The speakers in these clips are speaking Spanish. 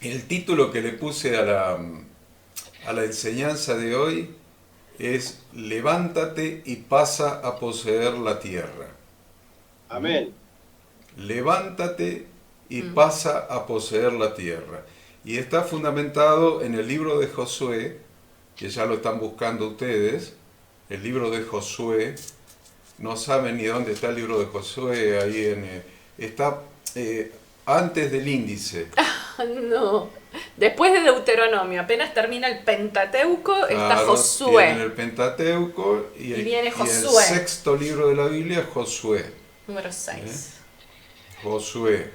El título que le puse a la enseñanza de hoy es Levántate y pasa a poseer la tierra. ¿Mm? Amén. Levántate y Mm. pasa a poseer la tierra. Y está fundamentado en el libro de Josué, que ya lo están buscando ustedes, el libro de Josué. No saben ni dónde está el libro de Josué, está antes del índice. No. Después de Deuteronomio, apenas termina el Pentateuco, está Claro, tienen Josué. el Pentateuco y Y viene y el Josué, sexto libro de la Biblia es Josué. número ¿Eh? 6. Josué.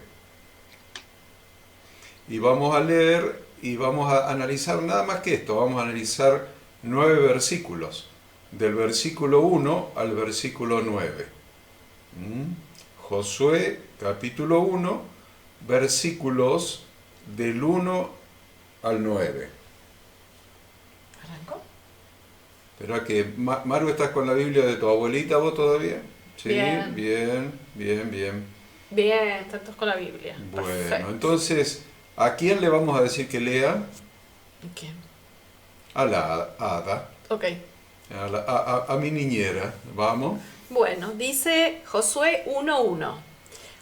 Y vamos a leer y vamos a analizar nada más que esto. Vamos a analizar 9 versículos, del versículo 1 al versículo 9. ¿Mm? Josué capítulo 1, versículos del 1 al 9. ¿Arrancó? Espera que, Maru, ¿estás con la Biblia de tu abuelita vos todavía? Sí, Bien. bien, bien, bien. Bien, están todos con la Biblia. Bueno, Perfecto. entonces, ¿a quién le vamos a decir que lea? ¿Quién? A la Ada, Ok. a mi niñera, vamos. Bueno, dice Josué 1:1.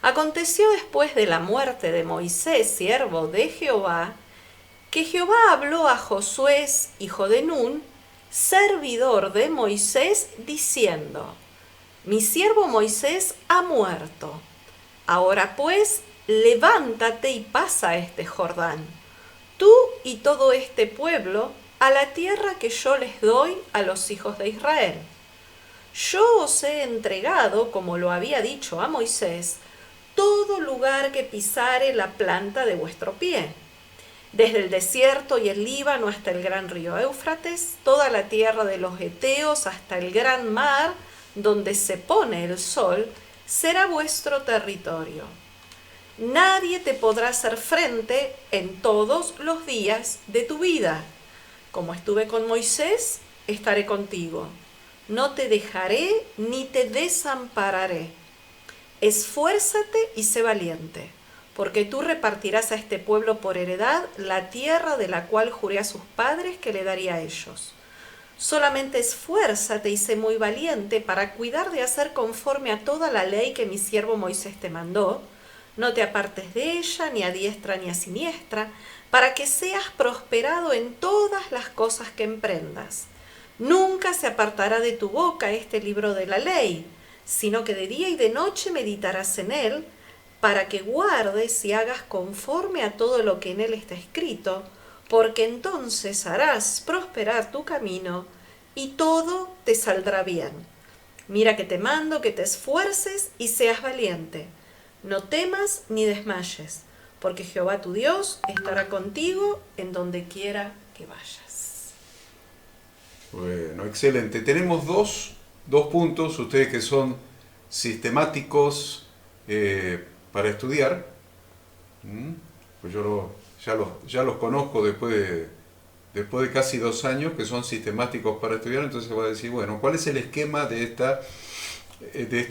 Aconteció después de la muerte de Moisés, siervo de Jehová, que Jehová habló a Josué, hijo de Nun, servidor de Moisés, diciendo: Mi siervo Moisés ha muerto. Ahora pues, levántate y pasa este Jordán, tú y todo este pueblo, a la tierra que yo les doy a los hijos de Israel. Yo os he entregado, como lo había dicho a Moisés, todo lugar que pisare la planta de vuestro pie, desde el desierto y el Líbano hasta el gran río Éufrates, toda la tierra de los Eteos hasta el gran mar, donde se pone el sol, será vuestro territorio. Nadie te podrá hacer frente en todos los días de tu vida. Como estuve con Moisés, estaré contigo. No te dejaré ni te desampararé. Esfuérzate y sé valiente, porque tú repartirás a este pueblo por heredad la tierra de la cual juré a sus padres que le daría a ellos. Solamente esfuérzate y sé muy valiente para cuidar de hacer conforme a toda la ley que mi siervo Moisés te mandó. No te apartes de ella, ni a diestra ni a siniestra, para que seas prosperado en todas las cosas que emprendas. Nunca se apartará de tu boca este libro de la ley, sino que de día y de noche meditarás en él, para que guardes y hagas conforme a todo lo que en él está escrito, porque entonces harás prosperar tu camino y todo te saldrá bien. Mira que te mando que te esfuerces y seas valiente. No temas ni desmayes, porque Jehová tu Dios estará contigo en donde quiera que vayas. Bueno, excelente. Tenemos dos puntos, ustedes que son sistemáticos para estudiar. ¿Mm? Pues ya los conozco después de casi 2 años que son sistemáticos para estudiar, entonces va a decir, bueno, ¿cuál es el esquema de esta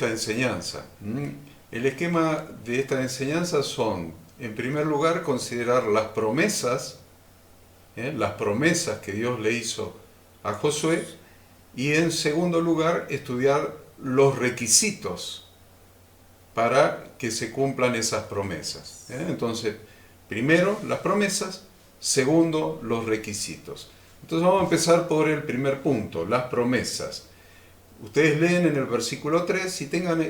enseñanza? ¿Mm? El esquema de esta enseñanza son, en primer lugar, considerar las promesas que Dios le hizo a Josué, y en segundo lugar, estudiar los requisitos para que se cumplan esas promesas. Entonces, primero las promesas, segundo los requisitos. Entonces vamos a empezar por el primer punto, las promesas. Ustedes leen en el versículo 3, si tengan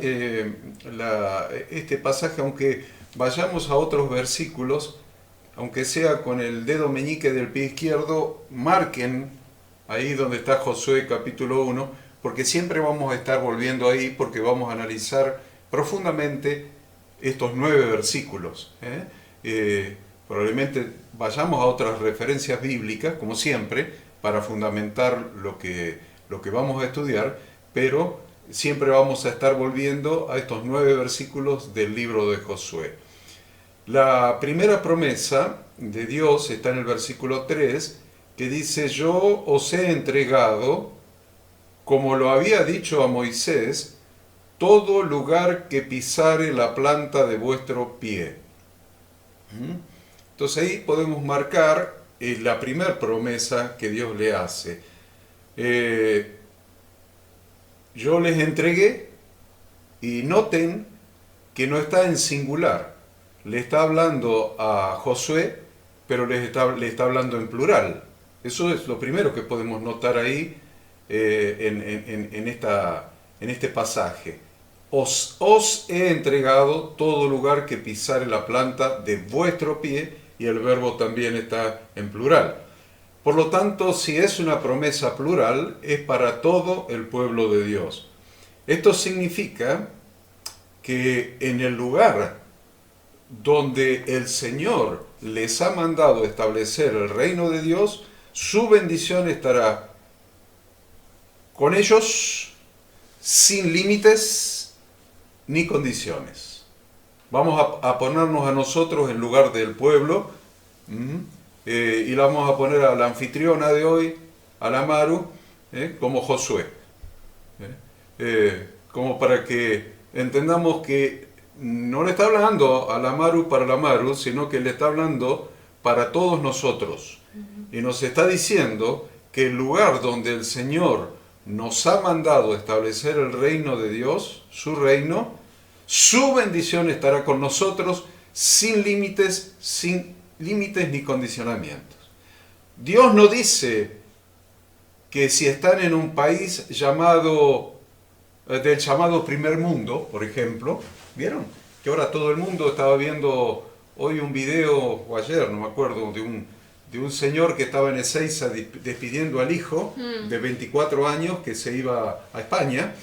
este pasaje, aunque vayamos a otros versículos, aunque sea con el dedo meñique del pie izquierdo, marquen ahí donde está Josué capítulo 1, porque siempre vamos a estar volviendo ahí, porque vamos a analizar profundamente estos 9 versículos. Probablemente vayamos a otras referencias bíblicas, como siempre, para fundamentar lo que vamos a estudiar, pero siempre vamos a estar volviendo a estos 9 versículos del libro de Josué. La primera promesa de Dios está en el versículo 3, que dice: yo os he entregado, como lo había dicho a Moisés, todo lugar que pisare la planta de vuestro pie. ¿Mm? Entonces ahí podemos marcar la primera promesa que Dios le hace. Yo les entregué, y noten que no está en singular. Le está hablando a Josué, pero le está hablando en plural. Eso es lo primero que podemos notar ahí en este pasaje. Os he entregado todo lugar que pisare la planta de vuestro pie, y el verbo también está en plural. Por lo tanto, si es una promesa plural, es para todo el pueblo de Dios. Esto significa que en el lugar donde el Señor les ha mandado establecer el reino de Dios, su bendición estará con ellos sin límites ni condiciones. Vamos a ponernos a nosotros en lugar del pueblo, y la vamos a poner a la anfitriona de hoy, a la Maru, como Josué. Como para que entendamos que no le está hablando a la Maru para la Maru, sino que le está hablando para todos nosotros. Y nos está diciendo que el lugar donde el Señor nos ha mandado establecer el reino de Dios, su reino, su bendición estará con nosotros sin límites ni condicionamientos. Dios no dice que si están en un país del llamado primer mundo, por ejemplo, ¿vieron? Que ahora todo el mundo estaba viendo hoy un video, o ayer, no me acuerdo, de un señor que estaba en Ezeiza despidiendo al hijo de 24 años que se iba a España.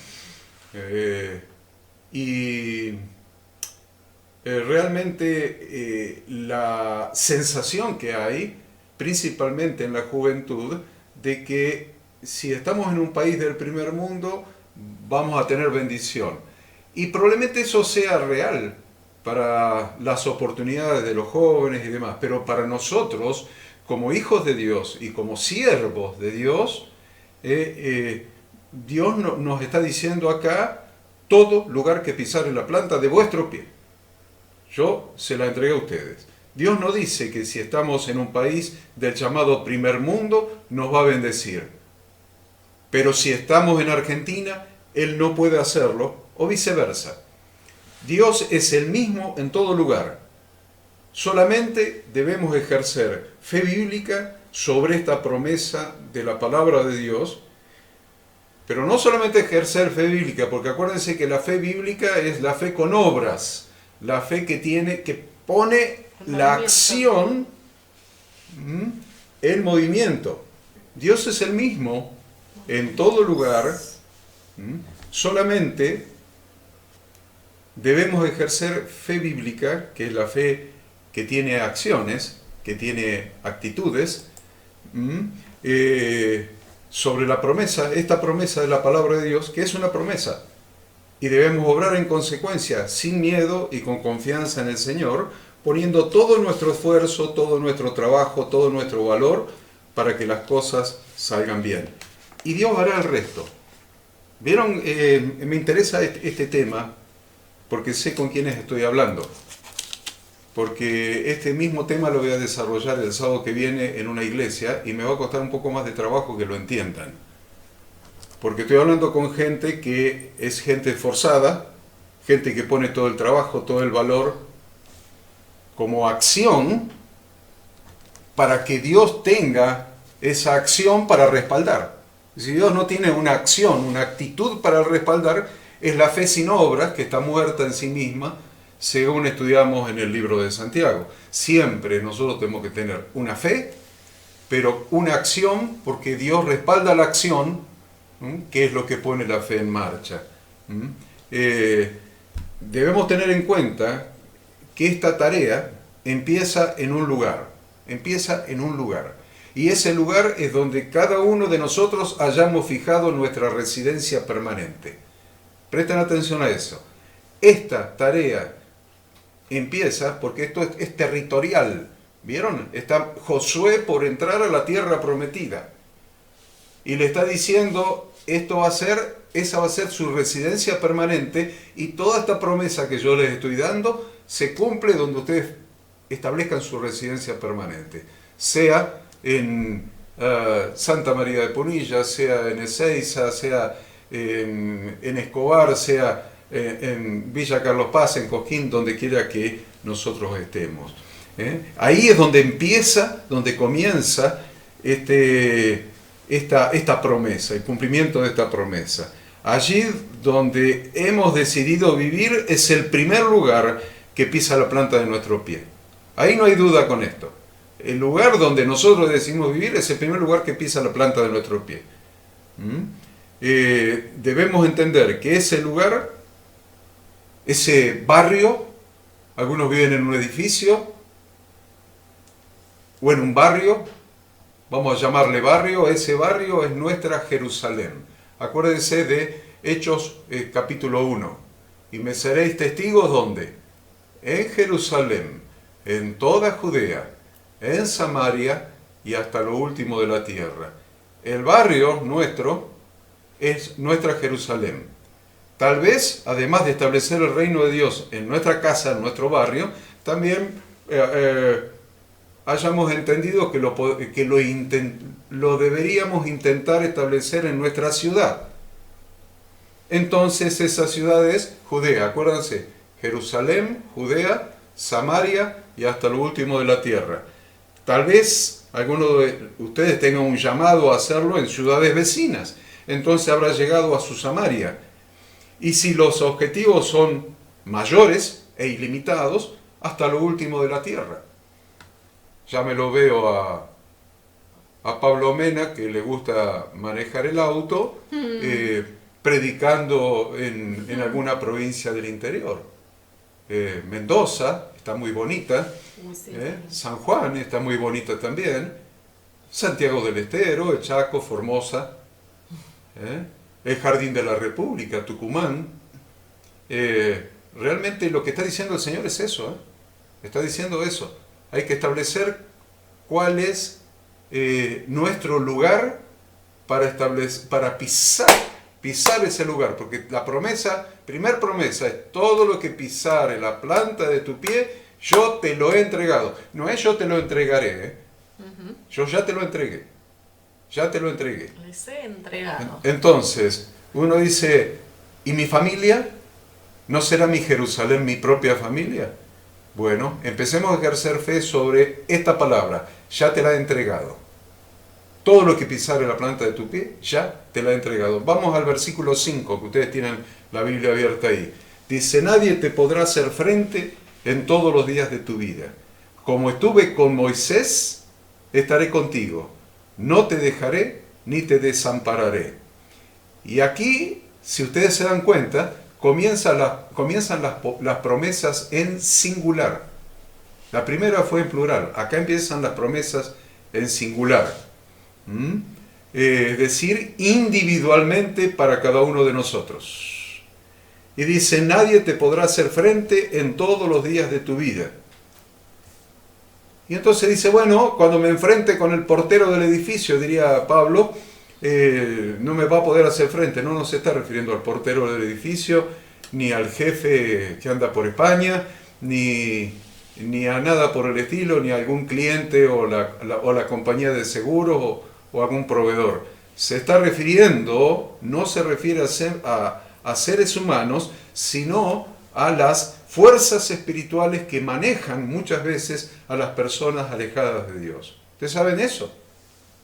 Realmente la sensación que hay, principalmente en la juventud, de que si estamos en un país del primer mundo, vamos a tener bendición. Y probablemente eso sea real para las oportunidades de los jóvenes y demás, pero para nosotros, como hijos de Dios y como siervos de Dios, Dios nos está diciendo acá: todo lugar que pisare la planta de vuestro pie, yo se la entregué a ustedes. Dios no dice que si estamos en un país del llamado primer mundo nos va a bendecir, pero si estamos en Argentina, Él no puede hacerlo, o viceversa. Dios es el mismo en todo lugar. Solamente debemos ejercer fe bíblica sobre esta promesa de la palabra de Dios, pero no solamente ejercer fe bíblica, porque acuérdense que la fe bíblica es la fe con obras, la fe que pone la acción en movimiento. Dios es el mismo en todo lugar, solamente debemos ejercer fe bíblica, que es la fe que tiene acciones, que tiene actitudes, sobre la promesa, esta promesa de la palabra de Dios, que es una promesa. Y debemos obrar en consecuencia, sin miedo y con confianza en el Señor, poniendo todo nuestro esfuerzo, todo nuestro trabajo, todo nuestro valor, para que las cosas salgan bien. Y Dios hará el resto. ¿Vieron? Me interesa este tema, porque sé con quiénes estoy hablando. Porque este mismo tema lo voy a desarrollar el sábado que viene en una iglesia, y me va a costar un poco más de trabajo que lo entiendan. Porque estoy hablando con gente que es gente esforzada, gente que pone todo el trabajo, todo el valor como acción para que Dios tenga esa acción para respaldar. Si Dios no tiene una acción, una actitud para respaldar, es la fe sin obras, que está muerta en sí misma, según estudiamos en el libro de Santiago. Siempre nosotros tenemos que tener una fe, pero una acción, porque Dios respalda la acción, que es lo que pone la fe en marcha. Debemos tener en cuenta que esta tarea empieza en un lugar, y ese lugar es donde cada uno de nosotros hayamos fijado nuestra residencia permanente. Presten atención a eso. Esta tarea empieza porque esto es territorial. ¿Vieron? Está Josué por entrar a la tierra prometida. Y le está diciendo, esa va a ser su residencia permanente, y toda esta promesa que yo les estoy dando se cumple donde ustedes establezcan su residencia permanente, sea en Santa María de Punilla, sea en Ezeiza, sea en Escobar, sea en Villa Carlos Paz, en Cosquín, donde quiera que nosotros estemos. Ahí es donde comienza esta promesa, el cumplimiento de esta promesa. Allí donde hemos decidido vivir es el primer lugar que pisa la planta de nuestro pie. Ahí no hay duda con esto. El lugar donde nosotros decidimos vivir es el primer lugar que pisa la planta de nuestro pie. Debemos entender que ese lugar, ese barrio, algunos viven en un edificio o en un barrio, vamos a llamarle barrio, ese barrio es nuestra Jerusalén. Acuérdense de Hechos capítulo 1. Y me seréis testigos, ¿dónde? En Jerusalén, en toda Judea, en Samaria y hasta lo último de la tierra. El barrio nuestro es nuestra Jerusalén. Tal vez, además de establecer el reino de Dios en nuestra casa, en nuestro barrio, también hayamos entendido que lo deberíamos intentar establecer en nuestra ciudad. Entonces esa ciudad es Judea, acuérdense, Jerusalén, Judea, Samaria y hasta lo último de la tierra. Tal vez algunos de ustedes tengan un llamado a hacerlo en ciudades vecinas, entonces habrá llegado a su Samaria. Y si los objetivos son mayores e ilimitados, hasta lo último de la tierra. Ya me lo veo a Pablo Mena, que le gusta manejar el auto, predicando en alguna provincia del interior. Mendoza está muy bonita, San Juan está muy bonita también, Santiago del Estero, el Chaco, Formosa, el Jardín de la República, Tucumán. Realmente lo que está diciendo el Señor es eso, está diciendo eso. Hay que establecer cuál es nuestro lugar para pisar ese lugar, porque la primer promesa es: todo lo que pisare la planta de tu pie, yo te lo he entregado. No es yo te lo entregaré, yo ya te lo entregué. Les he entregado. Entonces, uno dice: ¿y mi familia? ¿No será mi Jerusalén mi propia familia? Bueno, empecemos a ejercer fe sobre esta palabra: ya te la he entregado. Todo lo que pisare la planta de tu pie, ya te la he entregado. Vamos al versículo 5, que ustedes tienen la Biblia abierta ahí. Dice: nadie te podrá hacer frente en todos los días de tu vida. Como estuve con Moisés, estaré contigo. No te dejaré ni te desampararé. Y aquí, si ustedes se dan cuenta, comienzan las promesas en singular. La primera fue en plural. Acá empiezan las promesas en singular. Es decir, individualmente para cada uno de nosotros. Y dice: nadie te podrá hacer frente en todos los días de tu vida. Y entonces dice: bueno, cuando me enfrente con el portero del edificio, diría Pablo, no me va a poder hacer frente. No se está refiriendo al portero del edificio, ni al jefe que anda por España, ni a nada por el estilo, ni a algún cliente o la compañía de seguros o algún proveedor. Se está refiriendo, no se refiere a seres humanos, sino a las fuerzas espirituales que manejan muchas veces a las personas alejadas de Dios. ¿Ustedes saben eso?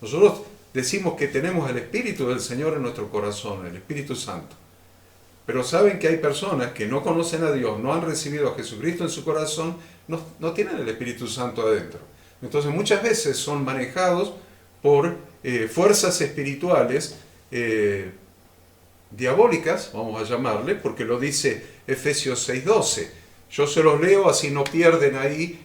Nosotros decimos que tenemos el Espíritu del Señor en nuestro corazón, el Espíritu Santo. Pero saben que hay personas que no conocen a Dios, no han recibido a Jesucristo en su corazón, no tienen el Espíritu Santo adentro. Entonces muchas veces son manejados por fuerzas espirituales diabólicas, vamos a llamarle, porque lo dice Efesios 6:12. Yo se los leo, así no pierden ahí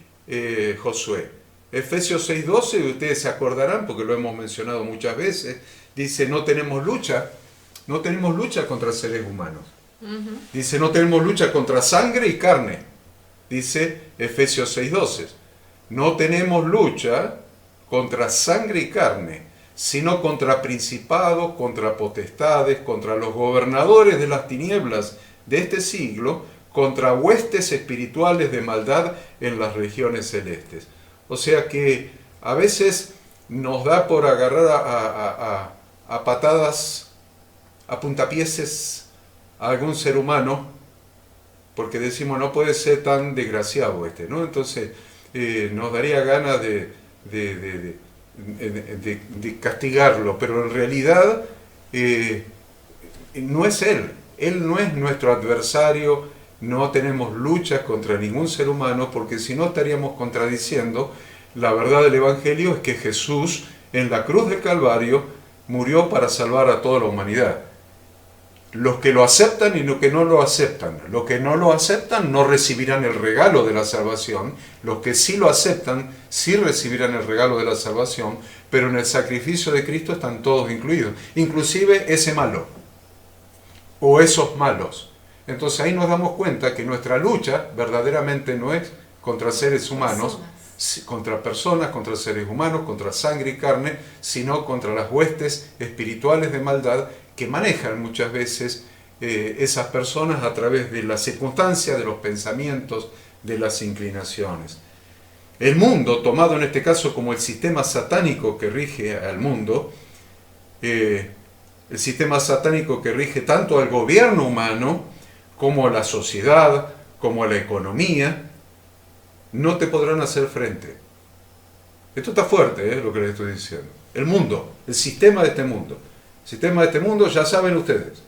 Josué. Efesios 6:12, ustedes se acordarán, porque lo hemos mencionado muchas veces, dice: no tenemos lucha contra seres humanos. Dice: no tenemos lucha contra sangre y carne. Dice Efesios 6:12. No tenemos lucha contra sangre y carne, sino contra principados, contra potestades, contra los gobernadores de las tinieblas de este siglo, contra huestes espirituales de maldad en las regiones celestes. O sea que a veces nos da por agarrar a patadas, a puntapieses a algún ser humano, porque decimos no puede ser tan desgraciado ¿no? Entonces nos daría ganas de castigarlo, pero en realidad no es él no es nuestro adversario, no tenemos luchas contra ningún ser humano, porque si no estaríamos contradiciendo la verdad del Evangelio, es que Jesús en la cruz del Calvario murió para salvar a toda la humanidad. Los que lo aceptan y los que no lo aceptan. Los que no lo aceptan no recibirán el regalo de la salvación. Los que sí lo aceptan sí recibirán el regalo de la salvación, pero en el sacrificio de Cristo están todos incluidos, inclusive ese malo o esos malos. Entonces ahí nos damos cuenta que nuestra lucha verdaderamente no es contra seres humanos, contra personas, contra seres humanos, contra sangre y carne, sino contra las huestes espirituales de maldad que manejan muchas veces esas personas a través de las circunstancias, de los pensamientos, de las inclinaciones. El mundo, tomado en este caso como el sistema satánico que rige al mundo, el sistema satánico que rige tanto al gobierno humano como a la sociedad, como a la economía, no te podrán hacer frente. Esto está fuerte, lo que les estoy diciendo. El mundo, el sistema de este mundo. El sistema de este mundo, ya saben ustedes,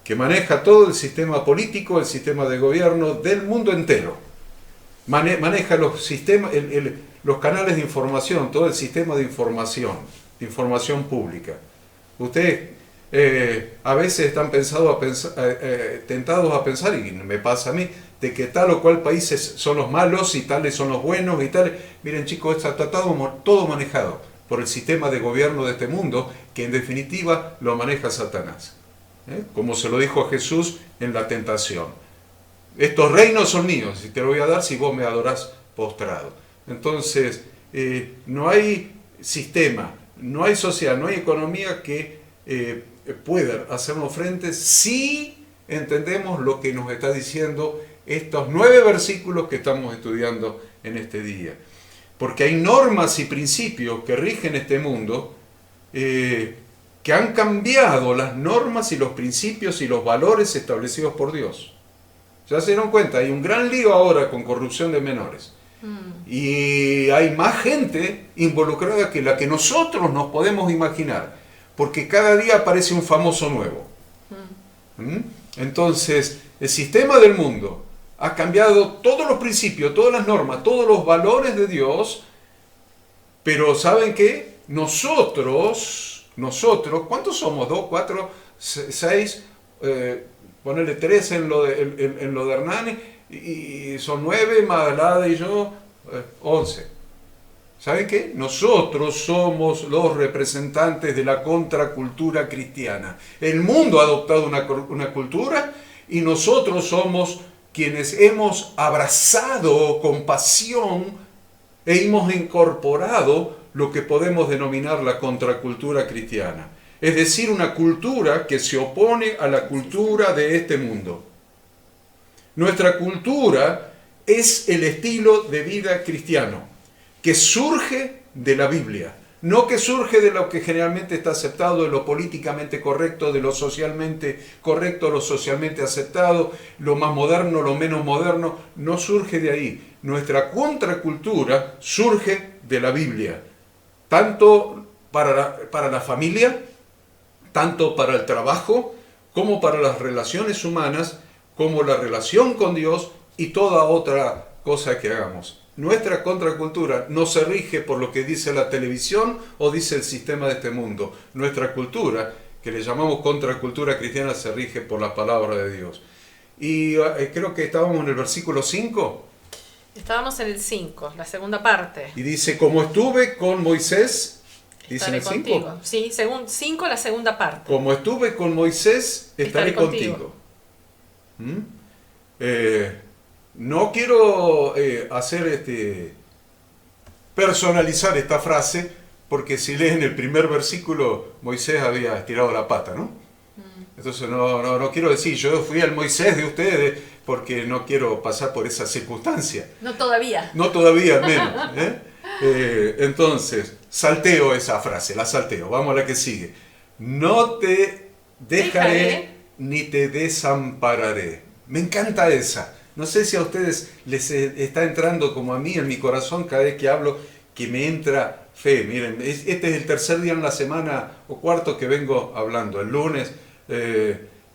que maneja todo el sistema político, el sistema de gobierno del mundo entero. Maneja los sistemas, los canales de información, todo el sistema de información pública. Ustedes a veces están tentados a pensar, y me pasa a mí, de que tal o cual países son los malos y tales son los buenos y tales. Miren chicos, está todo manejado por el sistema de gobierno de este mundo, que en definitiva lo maneja Satanás. Como se lo dijo a Jesús en la tentación. Estos reinos son míos y te lo voy a dar si vos me adorás postrado. Entonces, no hay sistema, no hay sociedad, no hay economía que pueda hacernos frente si entendemos lo que nos está diciendo estos 9 versículos que estamos estudiando en este día. Porque hay normas y principios que rigen este mundo que han cambiado las normas y los principios y los valores establecidos por Dios. Ya se dieron cuenta, hay un gran lío ahora con corrupción de menores. Y hay más gente involucrada que la que nosotros nos podemos imaginar, porque cada día aparece un famoso nuevo. Entonces, el sistema del mundo ha cambiado todos los principios, todas las normas, todos los valores de Dios, pero ¿saben qué? Nosotros, ¿cuántos somos? ¿2, 4, 6? Ponerle 3 en lo de Hernani, y son 9, Madalada y yo, 11. ¿Saben qué? Nosotros somos los representantes de la contracultura cristiana. El mundo ha adoptado una cultura y nosotros somos quienes hemos abrazado con pasión e hemos incorporado lo que podemos denominar la contracultura cristiana. Es decir, una cultura que se opone a la cultura de este mundo. Nuestra cultura es el estilo de vida cristiano, que surge de la Biblia, no que surge de lo que generalmente está aceptado, de lo políticamente correcto, de lo socialmente correcto, lo socialmente aceptado, lo más moderno, lo menos moderno, no surge de ahí. Nuestra contracultura surge de la Biblia, tanto para la familia, tanto para el trabajo, como para las relaciones humanas, como la relación con Dios y toda otra cosa que hagamos. Nuestra contracultura no se rige por lo que dice la televisión o dice el sistema de este mundo. Nuestra cultura, que le llamamos contracultura cristiana, se rige por la palabra de Dios. Y creo que estábamos en el versículo 5. Estábamos en el 5, la segunda parte. Y dice, como estuve con Moisés, dice en el 5. Sí, según 5, la segunda parte. Como estuve con Moisés, estaré contigo. No quiero personalizar esta frase, porque si leen el primer versículo, Moisés había tirado la pata, ¿no? Entonces no quiero decir, yo fui el Moisés de ustedes, porque no quiero pasar por esa circunstancia. No todavía. No todavía, menos. Entonces, salteo esa frase, la salteo. Vamos a la que sigue. No te dejaré ni te desampararé. Me encanta esa. No sé si a ustedes les está entrando como a mí en mi corazón cada vez que hablo, que me entra fe. Miren, este es el tercer día en la semana o cuarto que vengo hablando. El lunes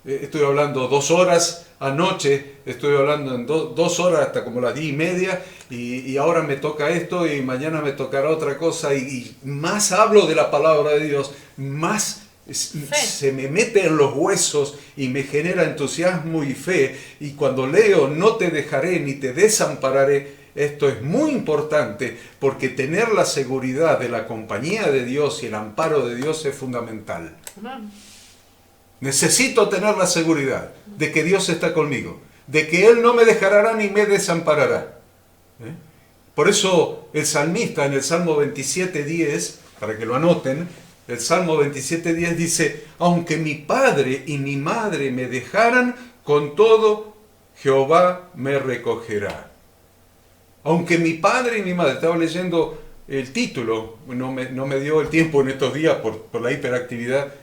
estoy hablando 2 horas, anoche estoy hablando en 2 horas hasta como las 10:30 y ahora me toca esto y mañana me tocará otra cosa y más hablo de la palabra de Dios, más se me mete en los huesos y me genera entusiasmo y fe. Y cuando leo no te dejaré ni te desampararé, esto es muy importante porque tener la seguridad de la compañía de Dios y el amparo de Dios es fundamental. Necesito tener la seguridad de que Dios está conmigo, de que Él no me dejará ni me desamparará. Por eso el salmista en el Salmo 27:10, para que lo anoten, el Salmo 27:10 dice: aunque mi padre y mi madre me dejaran, con todo Jehová me recogerá. Aunque mi padre y mi madre, estaba leyendo el título, no me dio el tiempo en estos días por la hiperactividad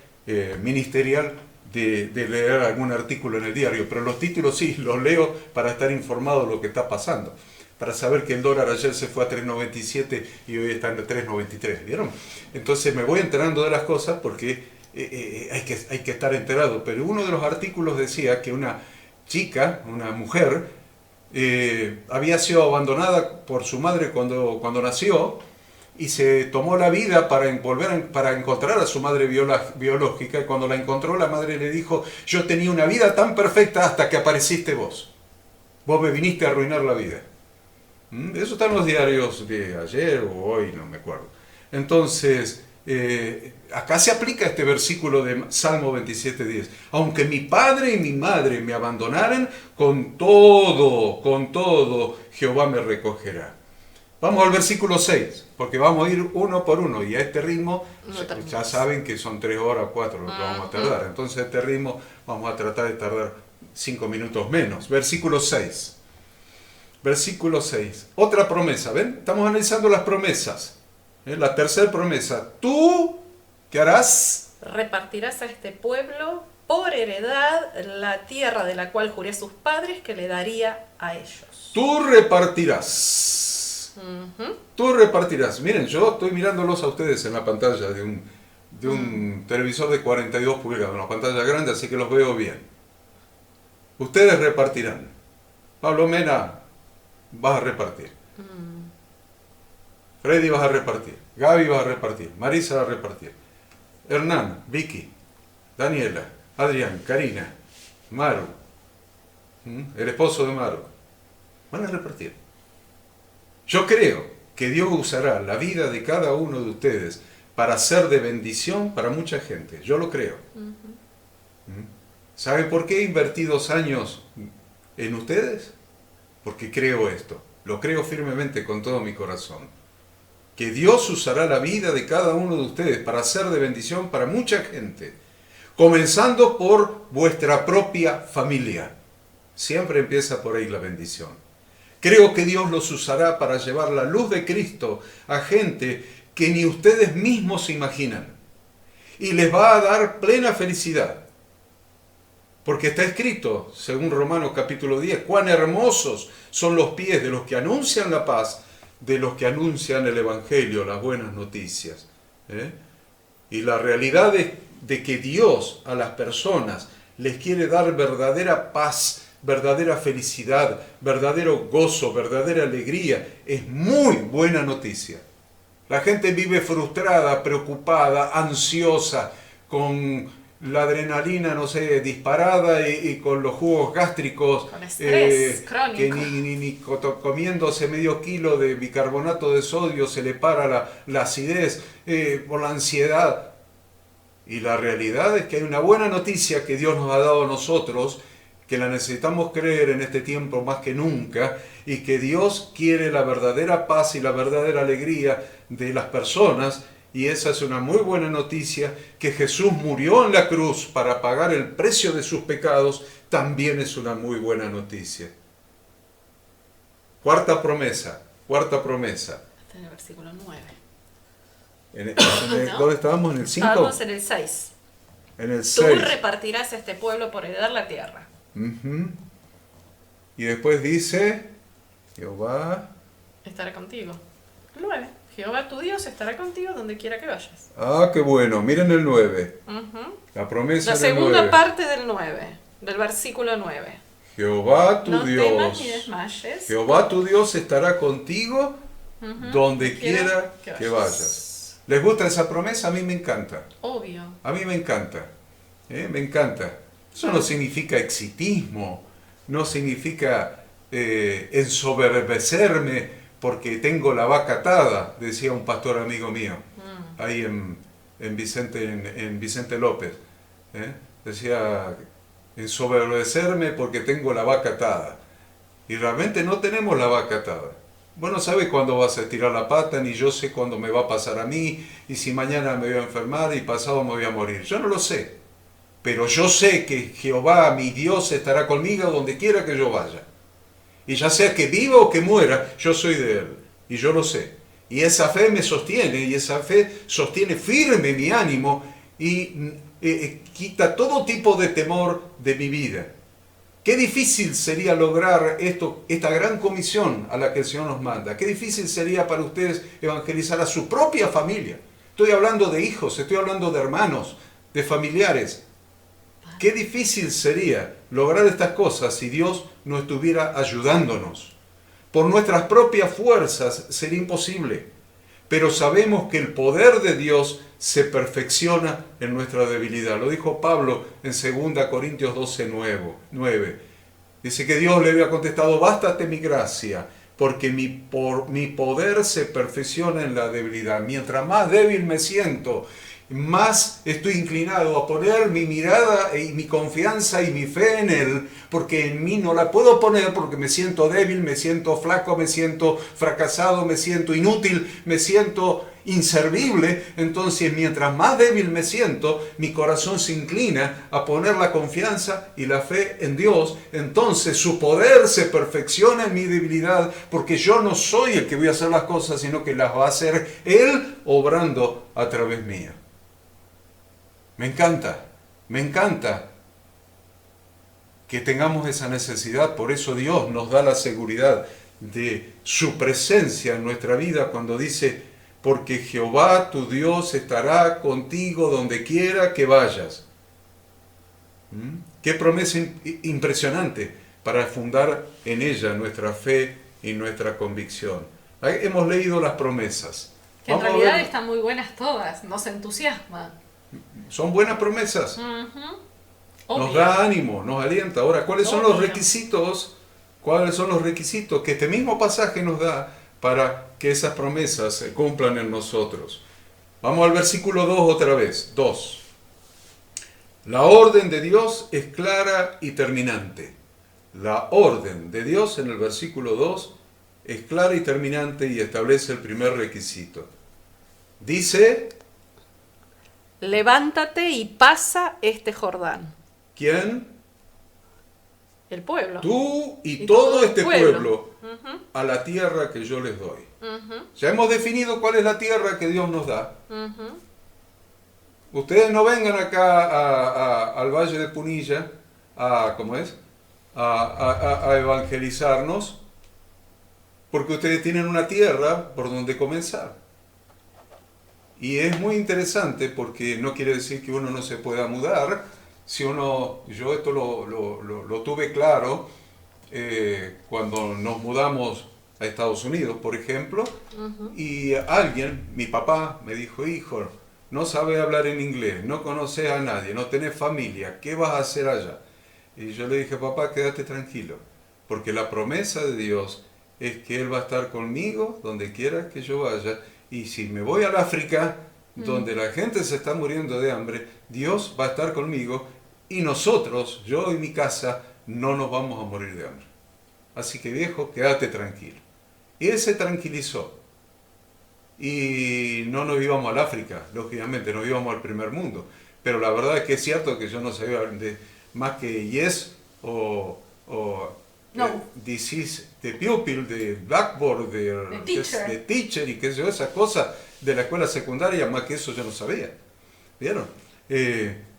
ministerial de leer algún artículo en el diario, pero los títulos sí, los leo para estar informado de lo que está pasando, para saber que el dólar ayer se fue a 3.97 y hoy está en 3.93, ¿vieron? Entonces me voy enterando de las cosas porque hay que estar enterado, pero uno de los artículos decía que una chica, una mujer, había sido abandonada por su madre cuando nació y se tomó la vida para encontrar a su madre biológica, y cuando la encontró la madre le dijo: yo tenía una vida tan perfecta hasta que apareciste vos me viniste a arruinar la vida. Eso está en los diarios de ayer o hoy, no me acuerdo. Entonces acá se aplica este versículo de Salmo 27:10. Aunque mi padre y mi madre me abandonaren, con todo Jehová me recogerá. Vamos al versículo 6, porque vamos a ir uno por uno, y a este ritmo ya saben que son 3 horas o 4 lo que vamos a tardar. Entonces a este ritmo vamos a tratar de tardar 5 minutos menos. Versículo 6. Versículo 6. Otra promesa, ¿ven? Estamos analizando las promesas. La tercera promesa. Tú, ¿qué harás? Repartirás a este pueblo por heredad la tierra de la cual juré a sus padres que le daría a ellos. Tú repartirás. Tú repartirás. Miren, yo estoy mirándolos a ustedes en la pantalla de un televisor de 42 pulgadas, una pantalla grande, así que los veo bien. Ustedes repartirán. Pablo Mena, vas a repartir. Freddy, vas a repartir. Gaby, vas a repartir. Marisa, va a repartir. Hernán, Vicky, Daniela, Adrián, Karina, Maru, el esposo de Maru, van a repartir. Yo creo que Dios usará la vida de cada uno de ustedes para ser de bendición para mucha gente. Yo lo creo. ¿Saben por qué invertí 2 años en ustedes? Porque creo esto. Lo creo firmemente con todo mi corazón. Que Dios usará la vida de cada uno de ustedes para ser de bendición para mucha gente. Comenzando por vuestra propia familia. Siempre empieza por ahí la bendición. Creo que Dios los usará para llevar la luz de Cristo a gente que ni ustedes mismos se imaginan. Y les va a dar plena felicidad. Porque está escrito, según Romanos capítulo 10, cuán hermosos son los pies de los que anuncian la paz, de los que anuncian el Evangelio, las buenas noticias. Y la realidad de que Dios a las personas les quiere dar verdadera paz, verdadera felicidad, verdadero gozo, verdadera alegría, es muy buena noticia. La gente vive frustrada, preocupada, ansiosa, con la adrenalina, no sé, disparada y con los jugos gástricos, con estrés crónico. Que ni comiéndose medio kilo de bicarbonato de sodio se le para la acidez por la ansiedad. Y la realidad es que hay una buena noticia que Dios nos ha dado a nosotros, que la necesitamos creer en este tiempo más que nunca, y que Dios quiere la verdadera paz y la verdadera alegría de las personas, Y esa es una muy buena noticia, que Jesús murió en la cruz para pagar el precio de sus pecados, también es una muy buena noticia. Cuarta promesa. Está en el versículo 9. ¿No? ¿Dónde estábamos? ¿En el 5? Estábamos en el 6. En el Tú 6. repartirás a este pueblo por heredar la tierra. Y después dice, Jehová... Estará contigo. 9. Jehová tu Dios estará contigo donde quiera que vayas. Ah, qué bueno. Miren el 9. La promesa La del 9. segunda parte del 9, del versículo 9. Jehová tu No Dios. temas ni desmayes. Jehová tu Dios estará contigo donde quiera que vayas. ¿Les gusta esa promesa? A mí me encanta. Obvio. A mí me encanta. Me encanta. Eso no significa exitismo, no significa ensoberbecerme porque tengo la vaca atada, decía un pastor amigo mío, ahí en Vicente López. Decía, ensoberbecerme porque tengo la vaca atada. Y realmente no tenemos la vaca atada. Vos no sabés cuándo vas a estirar la pata, ni yo sé cuándo me va a pasar a mí, y si mañana me voy a enfermar y pasado me voy a morir. Yo no lo sé. Pero yo sé que Jehová, mi Dios, estará conmigo donde quiera que yo vaya. Y ya sea que viva o que muera, yo soy de Él. Y yo lo sé. Y esa fe me sostiene, y esa fe sostiene firme mi ánimo y quita todo tipo de temor de mi vida. Qué difícil sería lograr esta gran comisión a la que el Señor nos manda. Qué difícil sería para ustedes evangelizar a su propia familia. Estoy hablando de hijos, estoy hablando de hermanos, de familiares. Qué difícil sería lograr estas cosas si Dios no estuviera ayudándonos. Por nuestras propias fuerzas sería imposible, pero sabemos que el poder de Dios se perfecciona en nuestra debilidad. Lo dijo Pablo en 2 Corintios 12:9. Dice que Dios le había contestado, bástate mi gracia, porque mi poder se perfecciona en la debilidad. Mientras más débil me siento, más estoy inclinado a poner mi mirada y mi confianza y mi fe en Él, porque en mí no la puedo poner porque me siento débil, me siento flaco, me siento fracasado, me siento inútil, me siento inservible. Entonces, mientras más débil me siento, mi corazón se inclina a poner la confianza y la fe en Dios. Entonces, su poder se perfecciona en mi debilidad, porque yo no soy el que voy a hacer las cosas, sino que las va a hacer Él obrando a través mío. Me encanta que tengamos esa necesidad. Por eso Dios nos da la seguridad de su presencia en nuestra vida cuando dice, porque Jehová tu Dios estará contigo donde quiera que vayas. Qué promesa impresionante para fundar en ella nuestra fe y nuestra convicción. Hemos leído las promesas. Que en realidad están muy buenas todas, nos entusiasma. Son buenas promesas. Nos da ánimo, nos alienta. Ahora, ¿cuáles son los requisitos? ¿Cuáles son los requisitos que este mismo pasaje nos da para que esas promesas se cumplan en nosotros? Vamos al versículo 2 otra vez. 2. La orden de Dios es clara y terminante. La orden de Dios en el versículo 2 es clara y terminante y establece el primer requisito. Dice... Levántate y pasa este Jordán. ¿Quién? El pueblo. Tú y todo este pueblo a la tierra que yo les doy. Ya hemos definido cuál es la tierra que Dios nos da. Ustedes no vengan acá al Valle de Punilla a evangelizarnos, porque ustedes tienen una tierra por donde comenzar. Y es muy interesante porque no quiere decir que uno no se pueda mudar. Yo esto lo tuve claro cuando nos mudamos a Estados Unidos, por ejemplo, y alguien, mi papá, me dijo, hijo, no sabes hablar en inglés, no conoces a nadie, no tenés familia, ¿qué vas a hacer allá? Y yo le dije, papá, quédate tranquilo, porque la promesa de Dios es que Él va a estar conmigo donde quiera que yo vaya. Y si me voy al África, donde la gente se está muriendo de hambre, Dios va a estar conmigo y nosotros, yo y mi casa, no nos vamos a morir de hambre. Así que viejo, quédate tranquilo. Y él se tranquilizó. y no nos íbamos al África, lógicamente, nos íbamos al primer mundo. Pero la verdad es que es cierto que yo no sabía más que yes o No. this is the pupil, de Blackboard, de teacher y qué sé yo, esas cosas de la escuela secundaria, más que eso yo no sabía. ¿Vieron?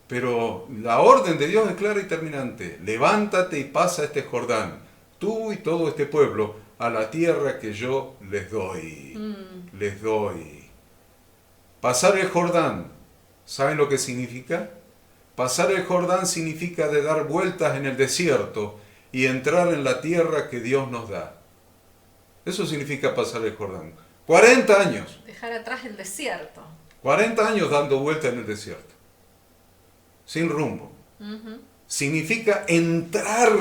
Pero la orden de Dios es clara y terminante. Levántate y pasa este Jordán, tú y todo este pueblo, a la tierra que yo les doy. Les doy. Pasar el Jordán, ¿saben lo que significa? Pasar el Jordán significa de dar vueltas en el desierto y entrar en la tierra que Dios nos da. Eso significa pasar el Jordán. 40 años. Dejar atrás el desierto. 40 años dando vueltas en el desierto. Sin rumbo. Significa entrar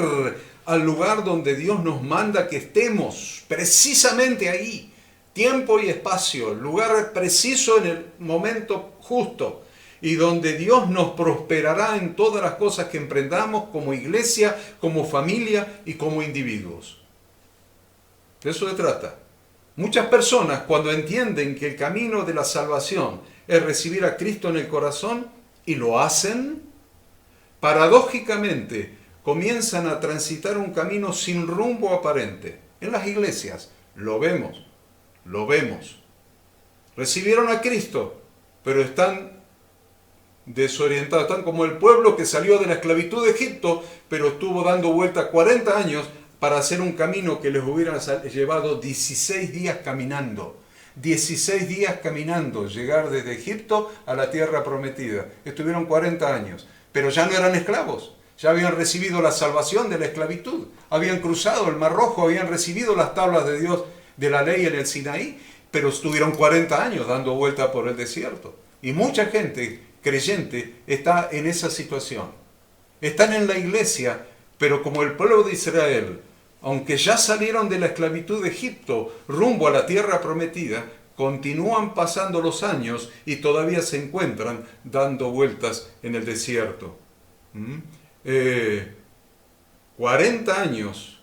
al lugar donde Dios nos manda que estemos, precisamente ahí. Tiempo y espacio, lugar preciso en el momento justo. Y donde Dios nos prosperará en todas las cosas que emprendamos como iglesia, como familia y como individuos. De eso se trata. Muchas personas, cuando entienden que el camino de la salvación es recibir a Cristo en el corazón y lo hacen, paradójicamente comienzan a transitar un camino sin rumbo aparente. En las iglesias lo vemos. Recibieron a Cristo, pero están desorientados, están como el pueblo que salió de la esclavitud de Egipto, pero estuvo dando vuelta 40 años para hacer un camino que les hubiera llevado 16 días caminando. 16 días caminando, llegar desde Egipto a la tierra prometida. Estuvieron 40 años, pero ya no eran esclavos. Ya habían recibido la salvación de la esclavitud. Habían cruzado el Mar Rojo, habían recibido las tablas de Dios, de la ley en el Sinaí, pero estuvieron 40 años dando vuelta por el desierto. Y mucha gente creyente está en esa situación. Están en la iglesia, pero como el pueblo de Israel, aunque ya salieron de la esclavitud de Egipto rumbo a la tierra prometida, continúan pasando los años y todavía se encuentran dando vueltas en el desierto. 40 años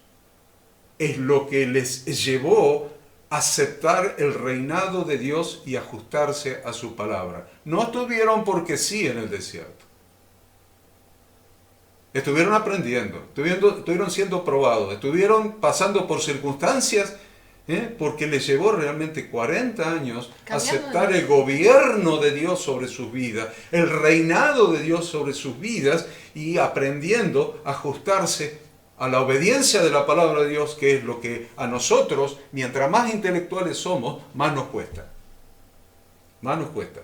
es lo que les llevó a aceptar el reinado de Dios y ajustarse a su palabra. No estuvieron porque sí en el desierto. Estuvieron aprendiendo, estuvieron siendo probados, estuvieron pasando por circunstancias, porque les llevó realmente 40 años aceptar el gobierno de Dios sobre sus vidas, el reinado de Dios sobre sus vidas y aprendiendo a ajustarse a la obediencia de la palabra de Dios, que es lo que a nosotros, mientras más intelectuales somos, más nos cuesta. Más nos cuesta.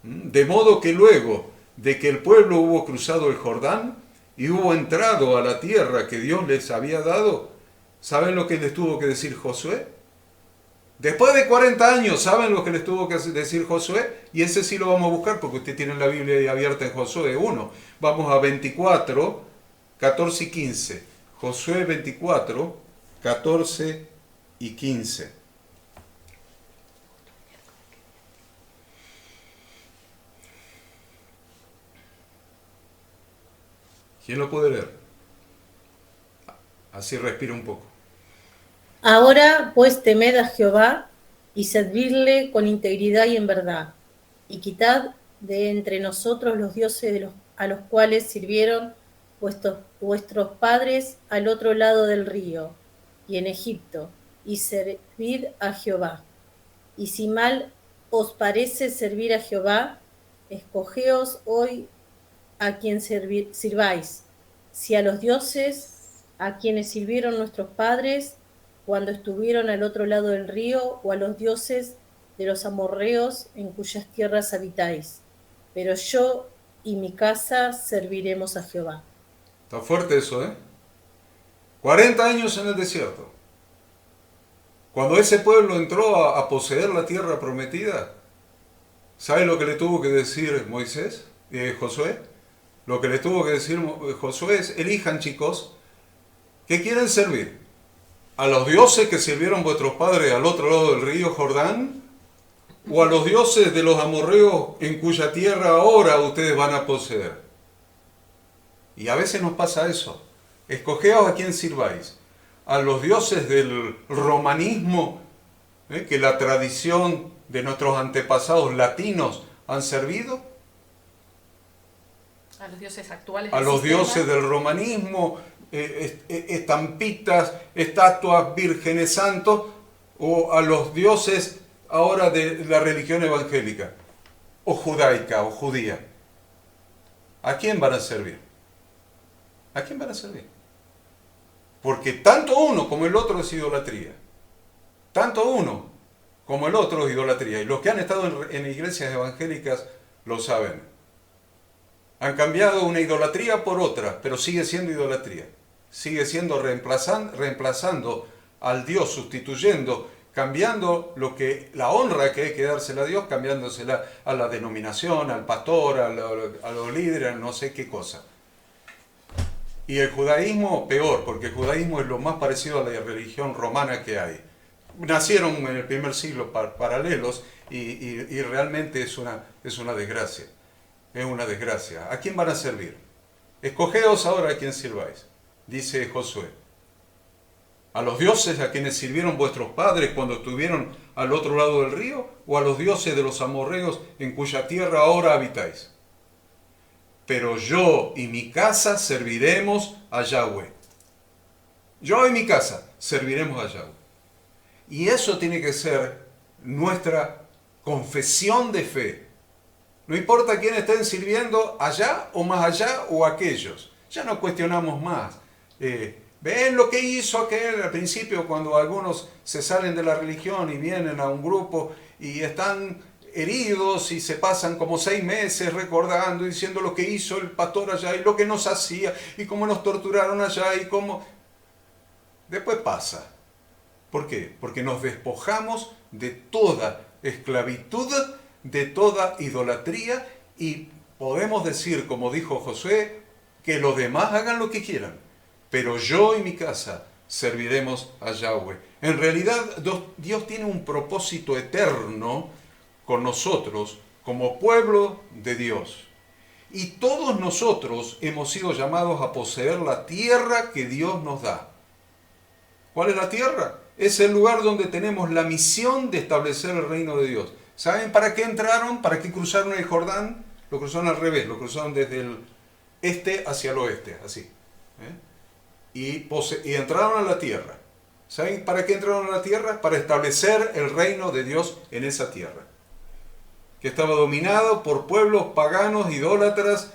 De modo que luego de que el pueblo hubo cruzado el Jordán y hubo entrado a la tierra que Dios les había dado, ¿saben lo que les tuvo que decir Josué? Después de 40 años, ¿saben lo que les tuvo que decir Josué? Y ese sí lo vamos a buscar porque usted tiene la Biblia ahí abierta en Josué 1. Vamos a 24, 14 y 15. Josué 24, 14 y 15. ¿Quién lo puede leer? Así respira un poco. Ahora pues temed a Jehová y servidle con integridad y en verdad, y quitad de entre nosotros los dioses a los cuales sirvieron vuestros padres al otro lado del río y en Egipto, y servid a Jehová. Y si mal os parece servir a Jehová, escogeos hoy a quien sirváis, si a los dioses a quienes sirvieron nuestros padres cuando estuvieron al otro lado del río, o a los dioses de los amorreos en cuyas tierras habitáis. Pero yo y mi casa serviremos a Jehová. Está fuerte eso, 40 años en el desierto. Cuando ese pueblo entró a poseer la tierra prometida, ¿sabe lo que le tuvo que decir Josué? Lo que le tuvo que decir Josué es: elijan, chicos, ¿qué quieren servir? ¿A los dioses que sirvieron vuestros padres al otro lado del río Jordán? ¿O a los dioses de los amorreos en cuya tierra ahora ustedes van a poseer? Y a veces nos pasa eso. Escogeos a quién sirváis. ¿A los dioses del romanismo que la tradición de nuestros antepasados latinos han servido, A los dioses actuales. a del los sistema. dioses del romanismo, estampitas, estatuas, vírgenes santos, o a los dioses ahora de la religión evangélica, o judaica, o judía. ¿A quién van a servir? ¿A quién van a servir? Porque tanto uno como el otro es idolatría. Tanto uno como el otro es idolatría. Y los que han estado en iglesias evangélicas lo saben. Han cambiado una idolatría por otra, pero sigue siendo idolatría. Sigue siendo reemplazando al Dios, sustituyendo, cambiando la honra que hay que dársela a Dios, cambiándosela a la denominación, al pastor, a los líderes, a no sé qué cosa. Y el judaísmo, peor, porque el judaísmo es lo más parecido a la religión romana que hay. Nacieron en el primer siglo paralelos y realmente es una desgracia. Es una desgracia. ¿A quién van a servir? Escogeos ahora a quién sirváis, dice Josué. ¿A los dioses a quienes sirvieron vuestros padres cuando estuvieron al otro lado del río? ¿O a los dioses de los amorreos en cuya tierra ahora habitáis? Pero yo y mi casa serviremos a Yahweh. Yo y mi casa serviremos a Yahweh. Y eso tiene que ser nuestra confesión de fe. No importa quién estén sirviendo allá o más allá o aquellos. Ya no cuestionamos más. ¿Ven lo que hizo aquel al principio cuando algunos se salen de la religión y vienen a un grupo y están heridos y se pasan como 6 meses recordando y diciendo lo que hizo el pastor allá y lo que nos hacía y cómo nos torturaron allá y cómo... Después pasa. ¿Por qué? Porque nos despojamos de toda esclavitud, de toda idolatría y podemos decir, como dijo Josué, que los demás hagan lo que quieran, pero yo y mi casa serviremos a Yahweh. En realidad, Dios tiene un propósito eterno con nosotros como pueblo de Dios. Y todos nosotros hemos sido llamados a poseer la tierra que Dios nos da. ¿Cuál es la tierra? Es el lugar donde tenemos la misión de establecer el reino de Dios. ¿Saben para qué entraron? ¿Para qué cruzaron el Jordán? Lo cruzaron al revés, lo cruzaron desde el este hacia el oeste, así. Y entraron a la tierra. ¿Saben para qué entraron a la tierra? Para establecer el reino de Dios en esa tierra, que estaba dominado por pueblos paganos, idólatras,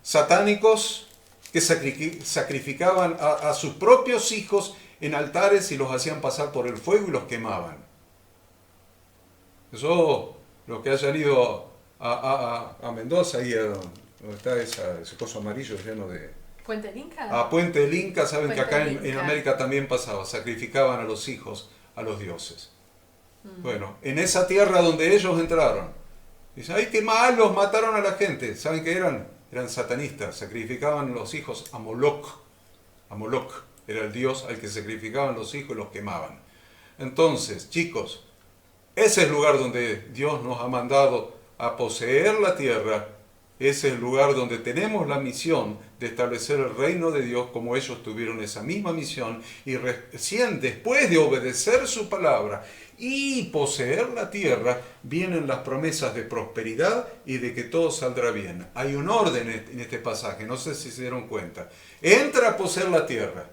satánicos, que sacrificaban a sus propios hijos en altares y los hacían pasar por el fuego y los quemaban. Eso, los que hayan ido a Mendoza, ahí donde está ese coso amarillo lleno de... ¿Puente del Inca? A Puente del Inca, saben que acá Puente del en Inca. América también pasaba, sacrificaban a los hijos, a los dioses. Bueno, en esa tierra donde ellos entraron, dicen, ¡ay, qué malos! Mataron a la gente. ¿Saben qué eran? Eran satanistas, sacrificaban los hijos a Moloch. A Moloch era el dios al que sacrificaban los hijos y los quemaban. Entonces, chicos, ese es el lugar donde Dios nos ha mandado a poseer la tierra. Ese es el lugar donde tenemos la misión de establecer el reino de Dios, como ellos tuvieron esa misma misión, y recién después de obedecer su palabra y poseer la tierra, vienen las promesas de prosperidad y de que todo saldrá bien. Hay un orden en este pasaje, no sé si se dieron cuenta. Entra a poseer la tierra,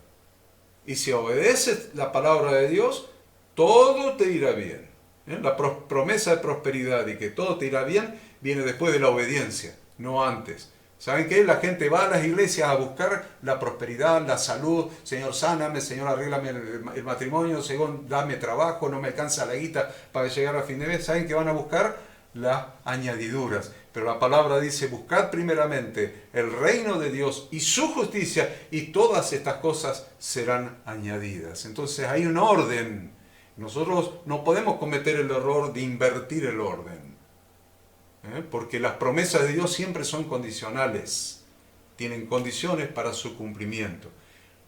y si obedeces la palabra de Dios, todo te irá bien. La promesa de prosperidad y que todo te irá bien viene después de la obediencia, no antes. ¿Saben qué? La gente va a las iglesias a buscar la prosperidad, la salud. Señor, sáname, Señor, arréglame el matrimonio, Señor, dame trabajo, no me alcanza la guita para llegar a fin de mes. ¿Saben qué van a buscar? Las añadiduras. Pero la palabra dice, buscad primeramente el reino de Dios y su justicia, y todas estas cosas serán añadidas. Entonces hay un orden. Nosotros no podemos cometer el error de invertir el orden. Porque las promesas de Dios siempre son condicionales, tienen condiciones para su cumplimiento.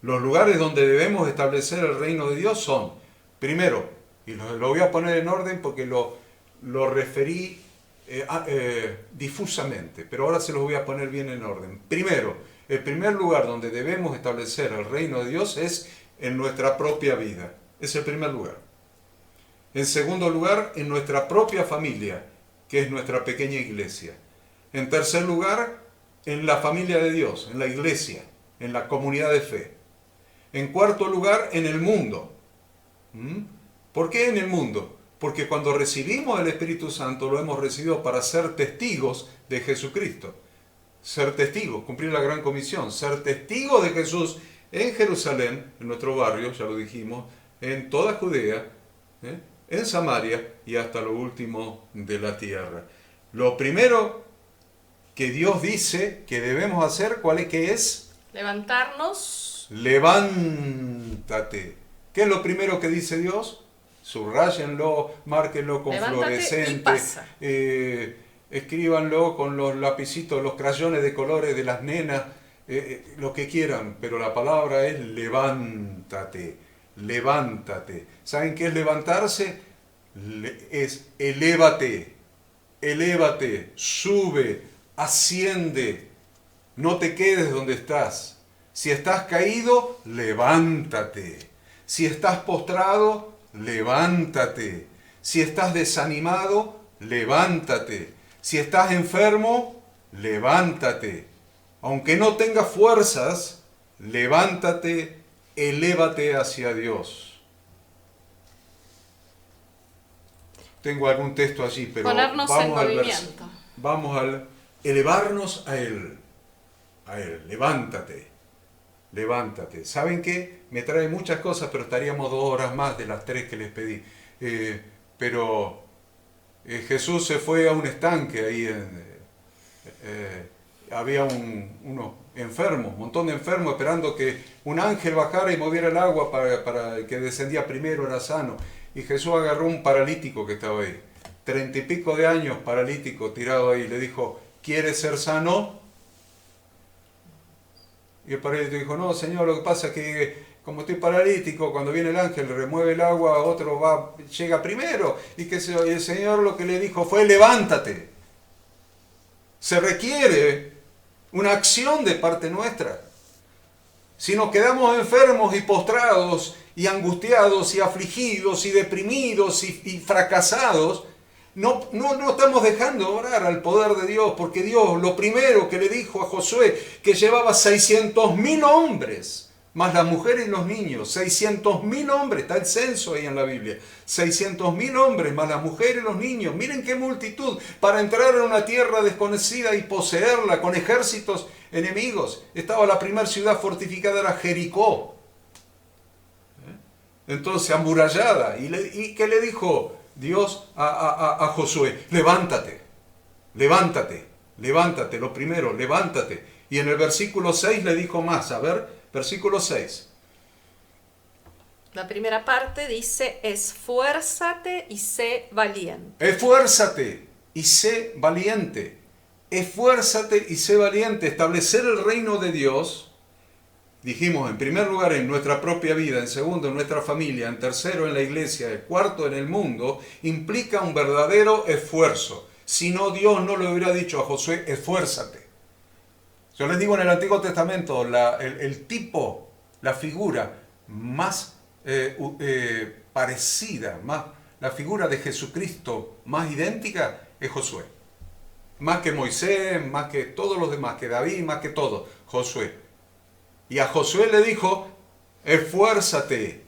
Los lugares donde debemos establecer el reino de Dios son, primero, y lo voy a poner en orden porque lo referí difusamente, pero ahora se los voy a poner bien en orden. Primero, el primer lugar donde debemos establecer el reino de Dios es en nuestra propia vida. Es el primer lugar. En segundo lugar, en nuestra propia familia, que es nuestra pequeña iglesia. En tercer lugar, en la familia de Dios, en la iglesia, en la comunidad de fe. En cuarto lugar, en el mundo. ¿Por qué en el mundo? Porque cuando recibimos el Espíritu Santo lo hemos recibido para ser testigos de Jesucristo. Ser testigos, cumplir la gran comisión, ser testigos de Jesús en Jerusalén, en nuestro barrio, ya lo dijimos, en toda Judea, en Samaria y hasta lo último de la tierra. Lo primero que Dios dice que debemos hacer, ¿cuál es? ¿Qué es? Levantarnos. Levántate. ¿Qué es lo primero que dice Dios? Subrayenlo, márquenlo con fluorescente, escríbanlo con los lapicitos, los crayones de colores de las nenas, lo que quieran, pero la palabra es levántate, levántate. ¿Saben qué es levantarse? Es elévate, elévate, sube, asciende, no te quedes donde estás. Si estás caído, levántate. Si estás postrado, levántate. Si estás desanimado, levántate. Si estás enfermo, levántate. Aunque no tengas fuerzas, levántate, elévate hacia Dios. Tengo algún texto allí, pero ponernos en movimiento. Vamos al elevarnos a Él. A Él, levántate. Levántate. ¿Saben qué? Me trae muchas cosas, pero estaríamos 2 horas más de las 3 que les pedí. Pero Jesús se fue a un estanque ahí. Había unos enfermos, un montón de enfermos esperando que un ángel bajara y moviera el agua para el que descendía primero era sano. Y Jesús agarró un paralítico que estaba ahí, 30 y pico de años paralítico, tirado ahí. Le dijo, ¿quieres ser sano? Y el paralítico dijo, no, Señor, lo que pasa es que como estoy paralítico, cuando viene el ángel remueve el agua, otro llega primero. Y el Señor lo que le dijo fue, levántate. Se requiere una acción de parte nuestra. Si nos quedamos enfermos y postrados y angustiados y afligidos y deprimidos y fracasados, no estamos dejando orar al poder de Dios, porque Dios lo primero que le dijo a Josué, que llevaba 600.000 hombres, más las mujeres y los niños, 600.000 hombres, está el censo ahí en la Biblia, 600.000 hombres, más las mujeres y los niños, miren qué multitud, para entrar en una tierra desconocida y poseerla con ejércitos enemigos. Estaba la primera ciudad fortificada, era Jericó, entonces amurallada, y ¿qué le dijo Dios a Josué? Levántate, levántate, levántate, lo primero, levántate. Y en el versículo 6 le dijo más, a ver, versículo 6. La primera parte dice, esfuérzate y sé valiente. Esfuérzate y sé valiente, esfuérzate y sé valiente. Establecer el reino de Dios, dijimos, en primer lugar en nuestra propia vida, en segundo en nuestra familia, en tercero en la iglesia, en cuarto en el mundo, implica un verdadero esfuerzo. Si no, Dios no le hubiera dicho a Josué, esfuérzate. Yo les digo, en el Antiguo Testamento, el tipo, la figura más parecida, la figura de Jesucristo más idéntica es Josué. Más que Moisés, más que todos los demás, que David, más que todo, Josué. Y a Josué le dijo, esfuérzate.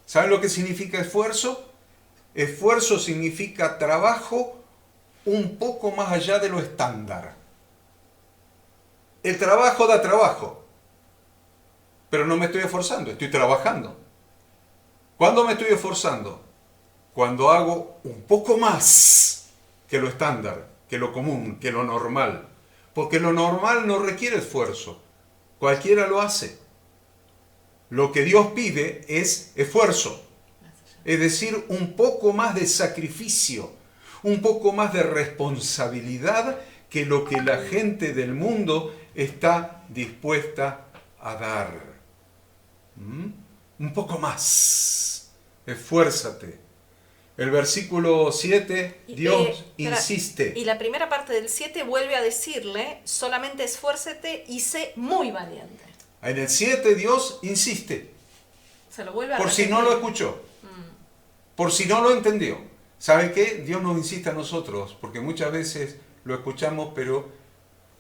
¿Saben lo que significa esfuerzo? Esfuerzo significa trabajo un poco más allá de lo estándar. El trabajo da trabajo, pero no me estoy esforzando, estoy trabajando. ¿Cuándo me estoy esforzando? Cuando hago un poco más que lo estándar, que lo común, que lo normal. Porque lo normal no requiere esfuerzo. Cualquiera lo hace. Lo que Dios pide es esfuerzo. Es decir, un poco más de sacrificio, un poco más de responsabilidad que lo que la gente del mundo está dispuesta a dar. Un poco más. Esfuérzate. El versículo 7, Dios insiste. Y la primera parte del 7 vuelve a decirle, solamente esfuérzate y sé muy valiente. En el 7 Dios insiste. Se lo vuelve a por repetir. si no lo escuchó. Por si no lo entendió. ¿Sabe qué? Dios nos insiste a nosotros, porque muchas veces lo escuchamos, pero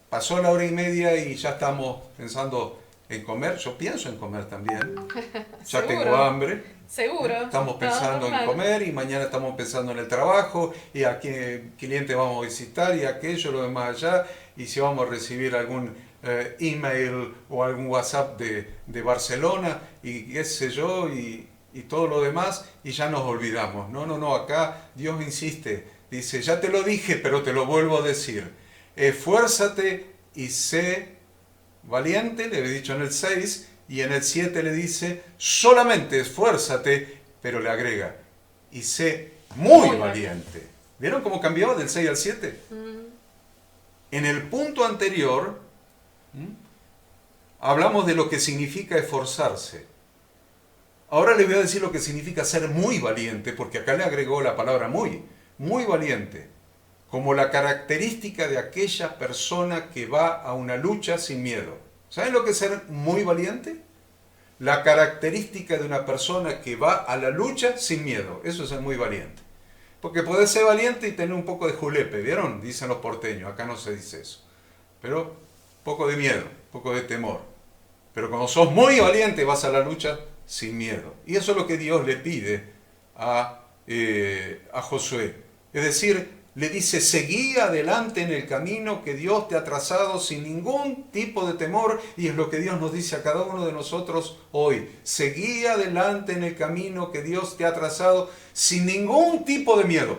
pasó la hora y media y ya estamos pensando en comer. Yo pienso en comer también. Ya Seguro. tengo hambre. Seguro. Estamos pensando en comer y mañana estamos pensando en el trabajo y a qué cliente vamos a visitar y aquello, lo demás allá. Y si vamos a recibir algún email o algún WhatsApp de Barcelona y qué sé yo y todo lo demás y ya nos olvidamos. No, acá Dios insiste. Dice, ya te lo dije, pero te lo vuelvo a decir. Esfuérzate y sé valiente, le he dicho en el 6, y en el 7 le dice, solamente esfuérzate, pero le agrega, y sé muy valiente. ¿Vieron cómo cambió del 6 al 7? En el punto anterior, hablamos de lo que significa esforzarse. Ahora le voy a decir lo que significa ser muy valiente, porque acá le agregó la palabra muy valiente, como la característica de aquella persona que va a una lucha sin miedo. ¿Saben lo que es ser muy valiente? La característica de una persona que va a la lucha sin miedo. Eso es ser muy valiente. Porque podés ser valiente y tener un poco de julepe, ¿vieron? Dicen los porteños, acá no se dice eso. Pero un poco de miedo, un poco de temor. Pero cuando sos muy valiente vas a la lucha sin miedo. Y eso es lo que Dios le pide a Josué. Es decir, le dice, seguí adelante en el camino que Dios te ha trazado sin ningún tipo de temor, y es lo que Dios nos dice a cada uno de nosotros hoy. Seguí adelante en el camino que Dios te ha trazado sin ningún tipo de miedo.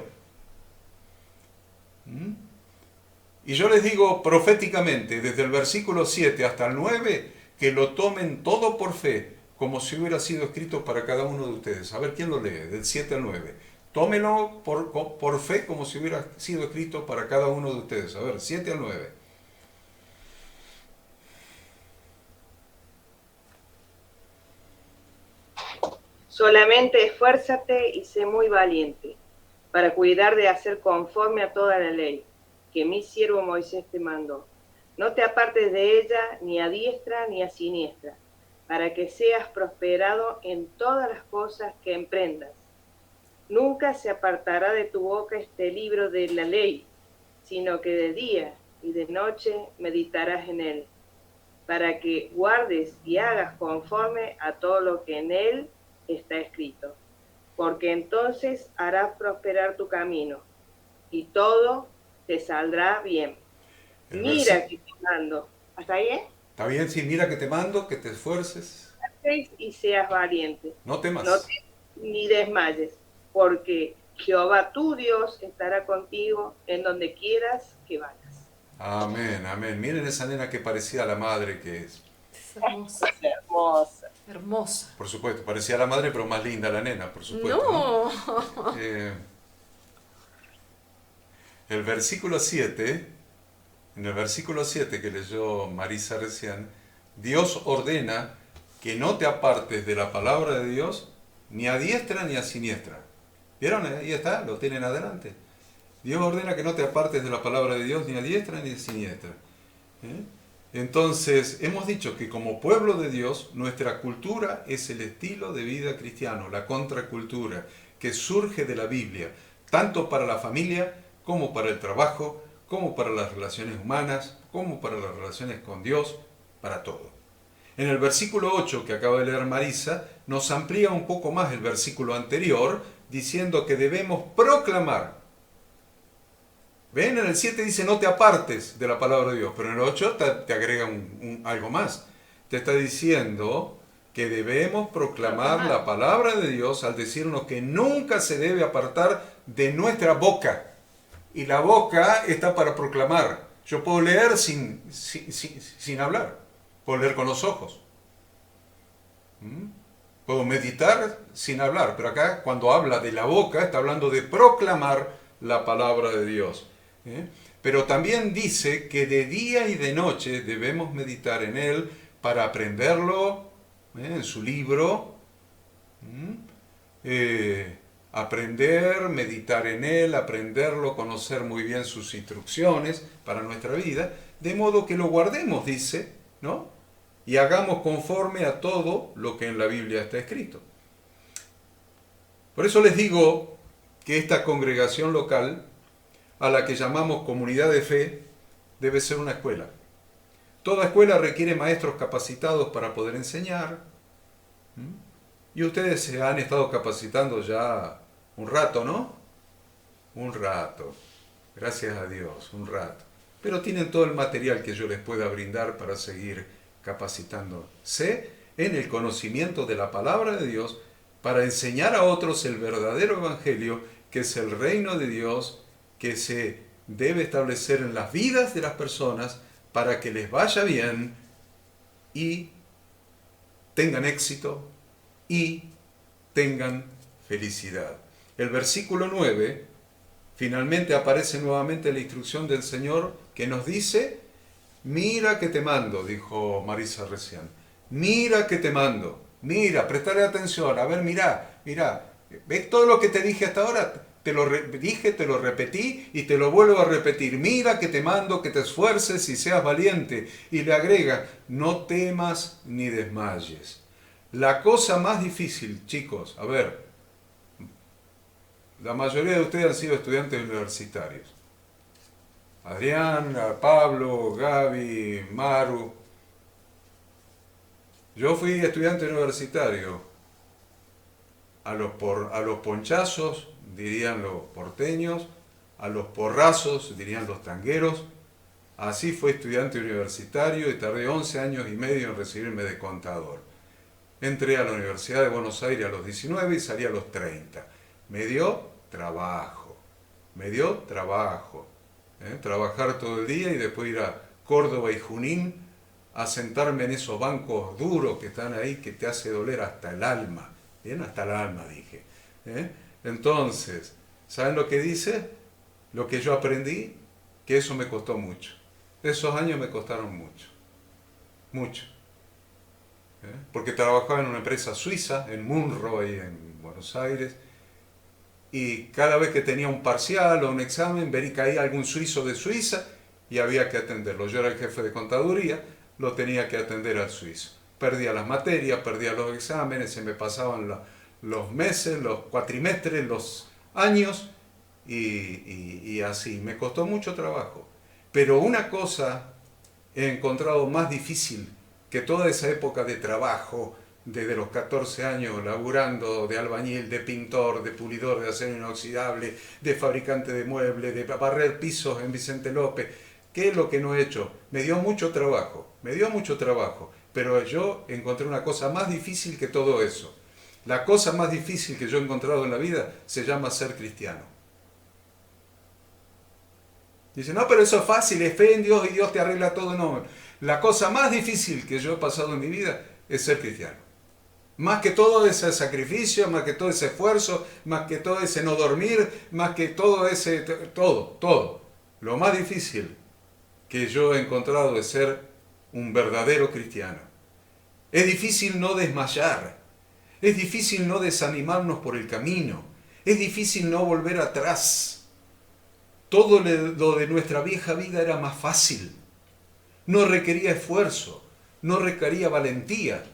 Y yo les digo proféticamente, desde el versículo 7 hasta el 9, que lo tomen todo por fe, como si hubiera sido escrito para cada uno de ustedes. A ver, ¿quién lo lee? Del 7 al 9. Tómenlo por fe como si hubiera sido escrito para cada uno de ustedes. A ver, 7 al 9. Solamente esfuérzate y sé muy valiente, para cuidar de hacer conforme a toda la ley, que mi siervo Moisés te mandó. No te apartes de ella ni a diestra ni a siniestra, para que seas prosperado en todas las cosas que emprendas. Nunca se apartará de tu boca este libro de la ley, sino que de día y de noche meditarás en él, para que guardes y hagas conforme a todo lo que en él está escrito, porque entonces harás prosperar tu camino, y todo te saldrá bien. Mira que te mando. ¿Hasta ahí, ¿Está bien? Sí, mira que te mando, que te esfuerces. Y seas valiente. No temas. Ni desmayes, porque Jehová tu Dios estará contigo en donde quieras que vayas. Amén, amén. Miren esa nena que parecía a la madre que es. Es hermosa. Hermosa. Hermosa. Por supuesto, parecía a la madre, pero más linda la nena, por supuesto. No. El versículo 7, en el versículo 7 que leyó Marisa recién, Dios ordena que no te apartes de la palabra de Dios ni a diestra ni a siniestra. ¿Vieron? Ahí está, lo tienen adelante. Dios ordena que no te apartes de la palabra de Dios ni a diestra ni a siniestra. Entonces, hemos dicho que como pueblo de Dios, nuestra cultura es el estilo de vida cristiano, la contracultura, que surge de la Biblia, tanto para la familia, como para el trabajo, como para las relaciones humanas, como para las relaciones con Dios, para todo. En el versículo 8 que acaba de leer Marisa, nos amplía un poco más el versículo anterior, diciendo que debemos proclamar. ¿Ven? En el 7 dice no te apartes de la palabra de Dios, pero en el 8 te agrega algo más. Te está diciendo que debemos proclamar la palabra de Dios al decirnos que nunca se debe apartar de nuestra boca. Y la boca está para proclamar. Yo puedo leer sin hablar. Puedo leer con los ojos. Puedo meditar sin hablar. Pero acá cuando habla de la boca está hablando de proclamar la palabra de Dios. Pero también dice que de día y de noche debemos meditar en él para aprenderlo en su libro. Aprender, meditar en él, aprenderlo, conocer muy bien sus instrucciones para nuestra vida, de modo que lo guardemos, dice, ¿no? Y hagamos conforme a todo lo que en la Biblia está escrito. Por eso les digo que esta congregación local, a la que llamamos comunidad de fe, debe ser una escuela. Toda escuela requiere maestros capacitados para poder enseñar. Y ustedes se han estado capacitando ya un rato, ¿no? Un rato. Gracias a Dios, un rato. Pero tienen todo el material que yo les pueda brindar para seguir capacitándose en el conocimiento de la palabra de Dios, para enseñar a otros el verdadero evangelio, que es el reino de Dios, que se debe establecer en las vidas de las personas para que les vaya bien y tengan éxito y tengan felicidad. El versículo 9, finalmente aparece nuevamente la instrucción del Señor que nos dice: mira que te mando, dijo Marisa recién. Mira que te mando. Mira, prestarle atención. A ver, mira. ¿Ves todo lo que te dije hasta ahora? Te lo dije, te lo repetí y te lo vuelvo a repetir. Mira que te mando, que te esfuerces y seas valiente. Y le agrega: no temas ni desmayes. La cosa más difícil, chicos, a ver, la mayoría de ustedes han sido estudiantes universitarios. Adrián, Pablo, Gaby, Maru. Yo fui estudiante universitario. A los ponchazos, dirían los porteños, a los porrazos, dirían los tangueros. Así fue estudiante universitario y tardé 11 años y medio en recibirme de contador. Entré a la Universidad de Buenos Aires a los 19 y salí a los 30. Me dio trabajo. Trabajar todo el día y después ir a Córdoba y Junín a sentarme en esos bancos duros que están ahí, que te hace doler hasta el alma. Bien, hasta el alma dije. Entonces, ¿saben lo que dice? Lo que yo aprendí, que eso me costó mucho. Esos años me costaron mucho. Mucho. Porque trabajaba en una empresa suiza, en Munro, ahí en Buenos Aires, y cada vez que tenía un parcial o un examen, caía algún suizo de Suiza y había que atenderlo. Yo era el jefe de contaduría, lo tenía que atender al suizo. Perdía las materias, perdía los exámenes, se me pasaban los meses, los cuatrimestres, los años, y así. Me costó mucho trabajo. Pero una cosa he encontrado más difícil que toda esa época de trabajo, desde los 14 años laburando de albañil, de pintor, de pulidor de acero inoxidable, de fabricante de muebles, de barrer pisos en Vicente López. ¿Qué es lo que no he hecho? Me dio mucho trabajo, pero yo encontré una cosa más difícil que todo eso. La cosa más difícil que yo he encontrado en la vida se llama ser cristiano. Dice, no, pero eso es fácil, es fe en Dios y Dios te arregla todo. No, la cosa más difícil que yo he pasado en mi vida es ser cristiano. Más que todo ese sacrificio, más que todo ese esfuerzo, más que todo ese no dormir, más que todo ese... Todo. Lo más difícil que yo he encontrado es ser un verdadero cristiano. Es difícil no desmayar. Es difícil no desanimarnos por el camino. Es difícil no volver atrás. Todo lo de nuestra vieja vida era más fácil. No requería esfuerzo. No requería valentía.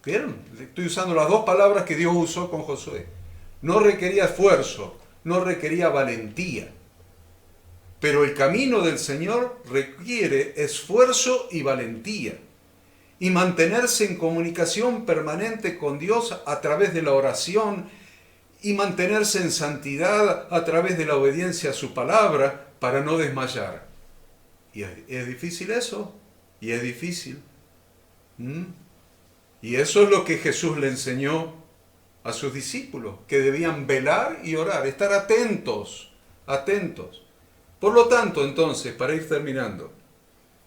¿Vieron? Estoy usando las dos palabras que Dios usó con Josué. No requería esfuerzo. No requería valentía. Pero el camino del Señor requiere esfuerzo y valentía. Y mantenerse en comunicación permanente con Dios a través de la oración y mantenerse en santidad a través de la obediencia a su palabra para no desmayar. ¿Y es difícil eso? Y es difícil. Y eso es lo que Jesús le enseñó a sus discípulos, que debían velar y orar, estar atentos. Por lo tanto, entonces, para ir terminando,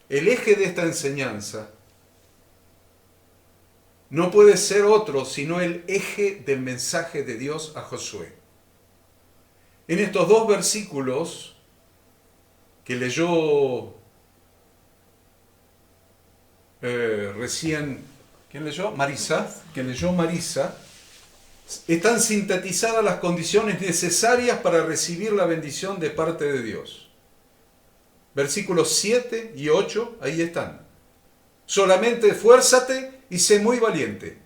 el eje de esta enseñanza no puede ser otro sino el eje del mensaje de Dios a Josué. En estos dos versículos que leyó recién, ¿quién leyó? Marisa, están sintetizadas las condiciones necesarias para recibir la bendición de parte de Dios. Versículos 7 y 8, ahí están. Solamente esfuérzate y sé muy valiente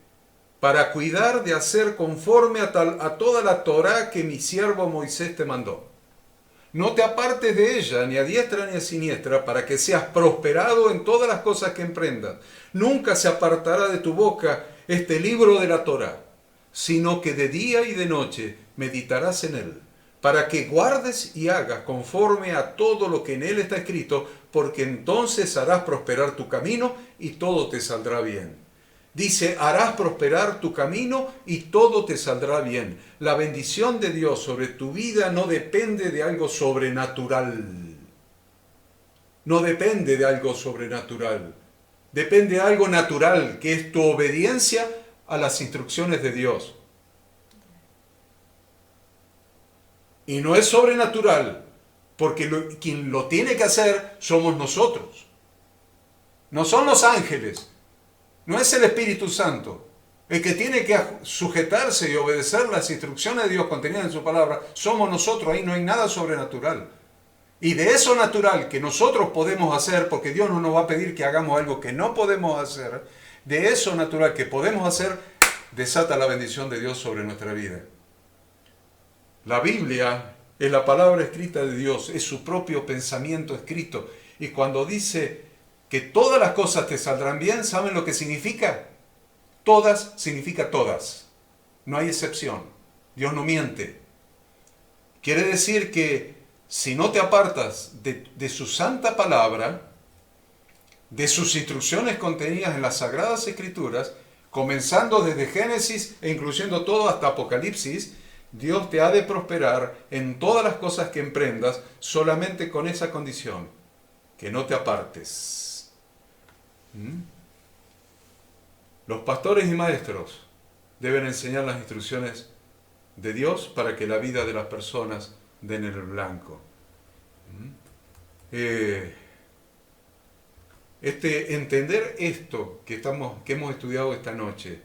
para cuidar de hacer conforme a toda la Torá que mi siervo Moisés te mandó. No te apartes de ella, ni a diestra ni a siniestra, para que seas prosperado en todas las cosas que emprendas. Nunca se apartará de tu boca este libro de la Torá, sino que de día y de noche meditarás en él, para que guardes y hagas conforme a todo lo que en él está escrito, porque entonces harás prosperar tu camino y todo te saldrá bien. Dice, harás prosperar tu camino y todo te saldrá bien. La bendición de Dios sobre tu vida no depende de algo sobrenatural. No depende de algo sobrenatural. Depende de algo natural, que es tu obediencia a las instrucciones de Dios. Y no es sobrenatural, porque quien lo tiene que hacer somos nosotros. No son los ángeles. No es el Espíritu Santo. El que tiene que sujetarse y obedecer las instrucciones de Dios contenidas en su palabra, somos nosotros. Ahí no hay nada sobrenatural. Y de eso natural que nosotros podemos hacer, porque Dios no nos va a pedir que hagamos algo que no podemos hacer, de eso natural que podemos hacer, desata la bendición de Dios sobre nuestra vida. La Biblia es la palabra escrita de Dios, es su propio pensamiento escrito. Y cuando dice que todas las cosas te saldrán bien, ¿saben lo que significa? Todas significa todas. No hay excepción. Dios no miente. Quiere decir que si no te apartas de su santa palabra, de sus instrucciones contenidas en las Sagradas Escrituras, comenzando desde Génesis e incluyendo todo hasta Apocalipsis, Dios te ha de prosperar en todas las cosas que emprendas, solamente con esa condición, que no te apartes. Los pastores y maestros deben enseñar las instrucciones de Dios para que la vida de las personas den el blanco. Entender esto que hemos estudiado esta noche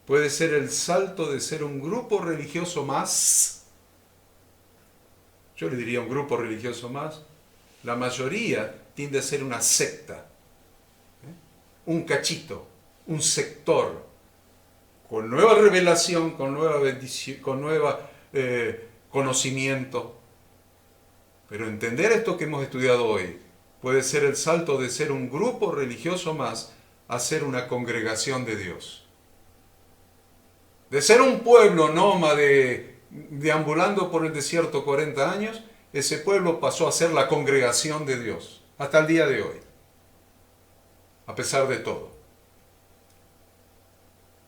puede ser el salto de ser un grupo religioso más. Yo le diría un grupo religioso más. La mayoría tiende a ser una secta. Un cachito, un sector, con nueva revelación, con nueva bendición, con nuevo conocimiento. Pero entender esto que hemos estudiado hoy puede ser el salto de ser un grupo religioso más a ser una congregación de Dios. De ser un pueblo nómade deambulando por el desierto 40 años, ese pueblo pasó a ser la congregación de Dios, hasta el día de hoy. A pesar de todo.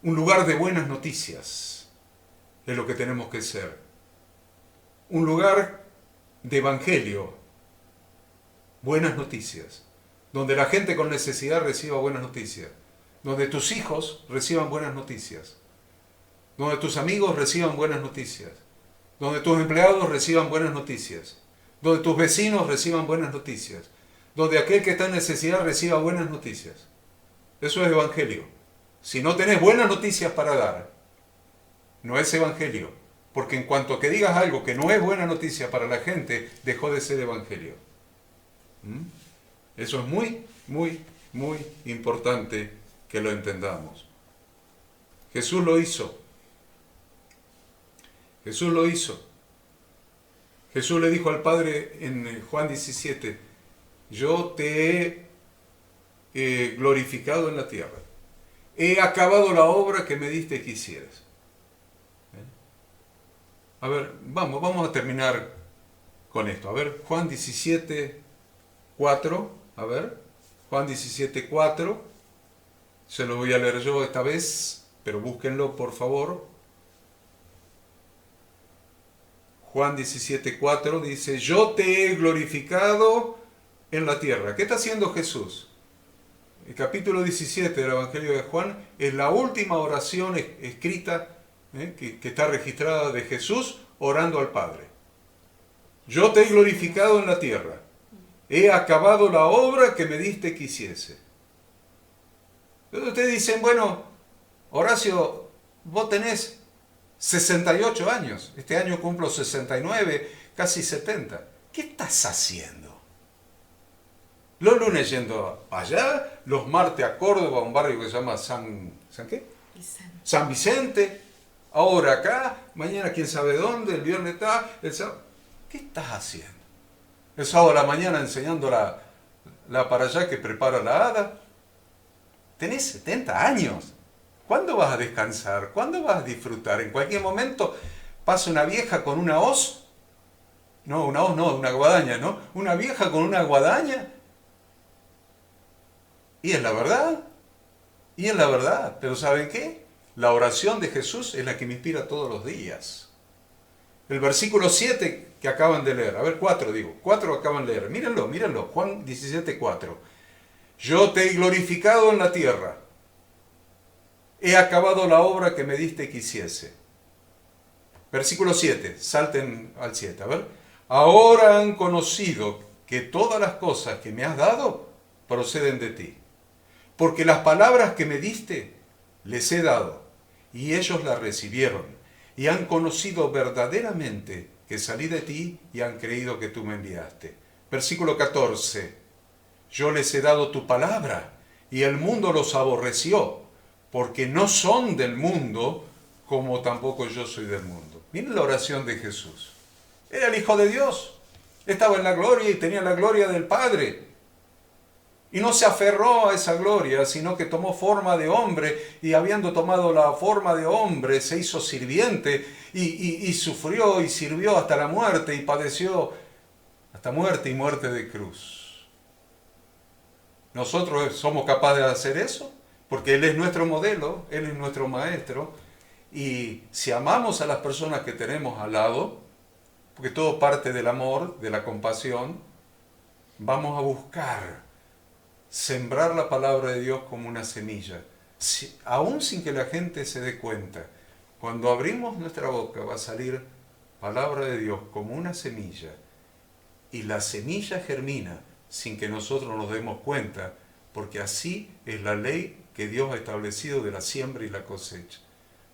Un lugar de buenas noticias es lo que tenemos que ser. Un lugar de evangelio, buenas noticias, donde la gente con necesidad reciba buenas noticias, donde tus hijos reciban buenas noticias, donde tus amigos reciban buenas noticias, donde tus empleados reciban buenas noticias, donde tus vecinos reciban buenas noticias, donde aquel que está en necesidad reciba buenas noticias. Eso es evangelio. Si no tenés buenas noticias para dar, no es evangelio. Porque en cuanto a que digas algo que no es buena noticia para la gente, dejó de ser evangelio. Eso es muy, muy, muy importante que lo entendamos. Jesús lo hizo. Jesús lo hizo. Jesús le dijo al Padre en Juan 17, yo te he glorificado en la tierra. He acabado la obra que me diste que hicieras. A ver, vamos a terminar con esto. A ver, Juan 17, 4. A ver, Juan 17, 4. Se lo voy a leer yo esta vez, pero búsquenlo por favor. Juan 17, 4 dice, yo te he glorificado en la tierra. ¿Qué está haciendo Jesús? El capítulo 17 del Evangelio de Juan es la última oración escrita que está registrada de Jesús orando al Padre. Yo te he glorificado en la tierra. He acabado la obra que me diste que hiciese. Entonces ustedes dicen, bueno, Horacio, vos tenés 68 años. Este año cumplo 69, casi 70. ¿Qué estás haciendo? Los lunes yendo allá, los martes a Córdoba, a un barrio que se llama ¿San qué? Vicente. San Vicente, ahora acá, mañana quién sabe dónde, el viernes está, el sábado. ¿Qué estás haciendo? El sábado a la mañana enseñando la para allá que prepara la hada. Tenés 70 años. ¿Cuándo vas a descansar? ¿Cuándo vas a disfrutar? En cualquier momento pasa una vieja con una hoz. No, una hoz no, una guadaña, ¿no? Una vieja con una guadaña. Y es la verdad. Y es la verdad. Pero ¿saben qué? La oración de Jesús es la que me inspira todos los días. El versículo 7 que acaban de leer. A ver, 4 digo. 4 acaban de leer. Mírenlo, mírenlo. Juan 17, 4. Yo te he glorificado en la tierra. He acabado la obra que me diste que hiciese. Versículo 7. Salten al 7. A ver. Ahora han conocido que todas las cosas que me has dado proceden de ti. Porque las palabras que me diste les he dado, y ellos las recibieron, y han conocido verdaderamente que salí de ti y han creído que tú me enviaste. Versículo 14. Yo les he dado tu palabra, y el mundo los aborreció, porque no son del mundo, como tampoco yo soy del mundo. Miren la oración de Jesús. Era el Hijo de Dios. Estaba en la gloria y tenía la gloria del Padre. Y no se aferró a esa gloria, sino que tomó forma de hombre, y habiendo tomado la forma de hombre, se hizo sirviente, y sufrió y sirvió hasta la muerte, y padeció hasta muerte y muerte de cruz. ¿Nosotros somos capaces de hacer eso? Porque Él es nuestro modelo, Él es nuestro maestro, y si amamos a las personas que tenemos al lado, porque todo parte del amor, de la compasión, vamos a buscar sembrar la palabra de Dios como una semilla, aún sin que la gente se dé cuenta. Cuando abrimos nuestra boca va a salir palabra de Dios como una semilla, y la semilla germina sin que nosotros nos demos cuenta, porque así es la ley que Dios ha establecido de la siembra y la cosecha.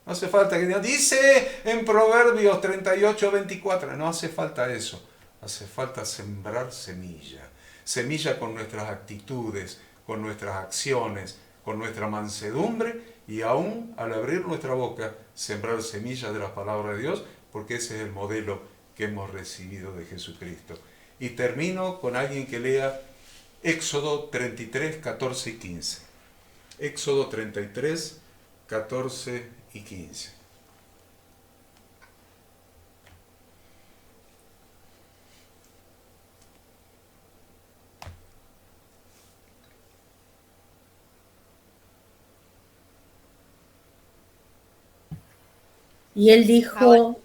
No hace falta que Dios dice en Proverbios 38, 24, no hace falta eso, hace falta sembrar semilla. Semilla con nuestras actitudes, con nuestras acciones, con nuestra mansedumbre, y aún al abrir nuestra boca, sembrar semillas de la palabra de Dios, porque ese es el modelo que hemos recibido de Jesucristo. Y termino con alguien que lea Éxodo 33, 14 y 15. Éxodo 33, 14 y 15. Y él dijo,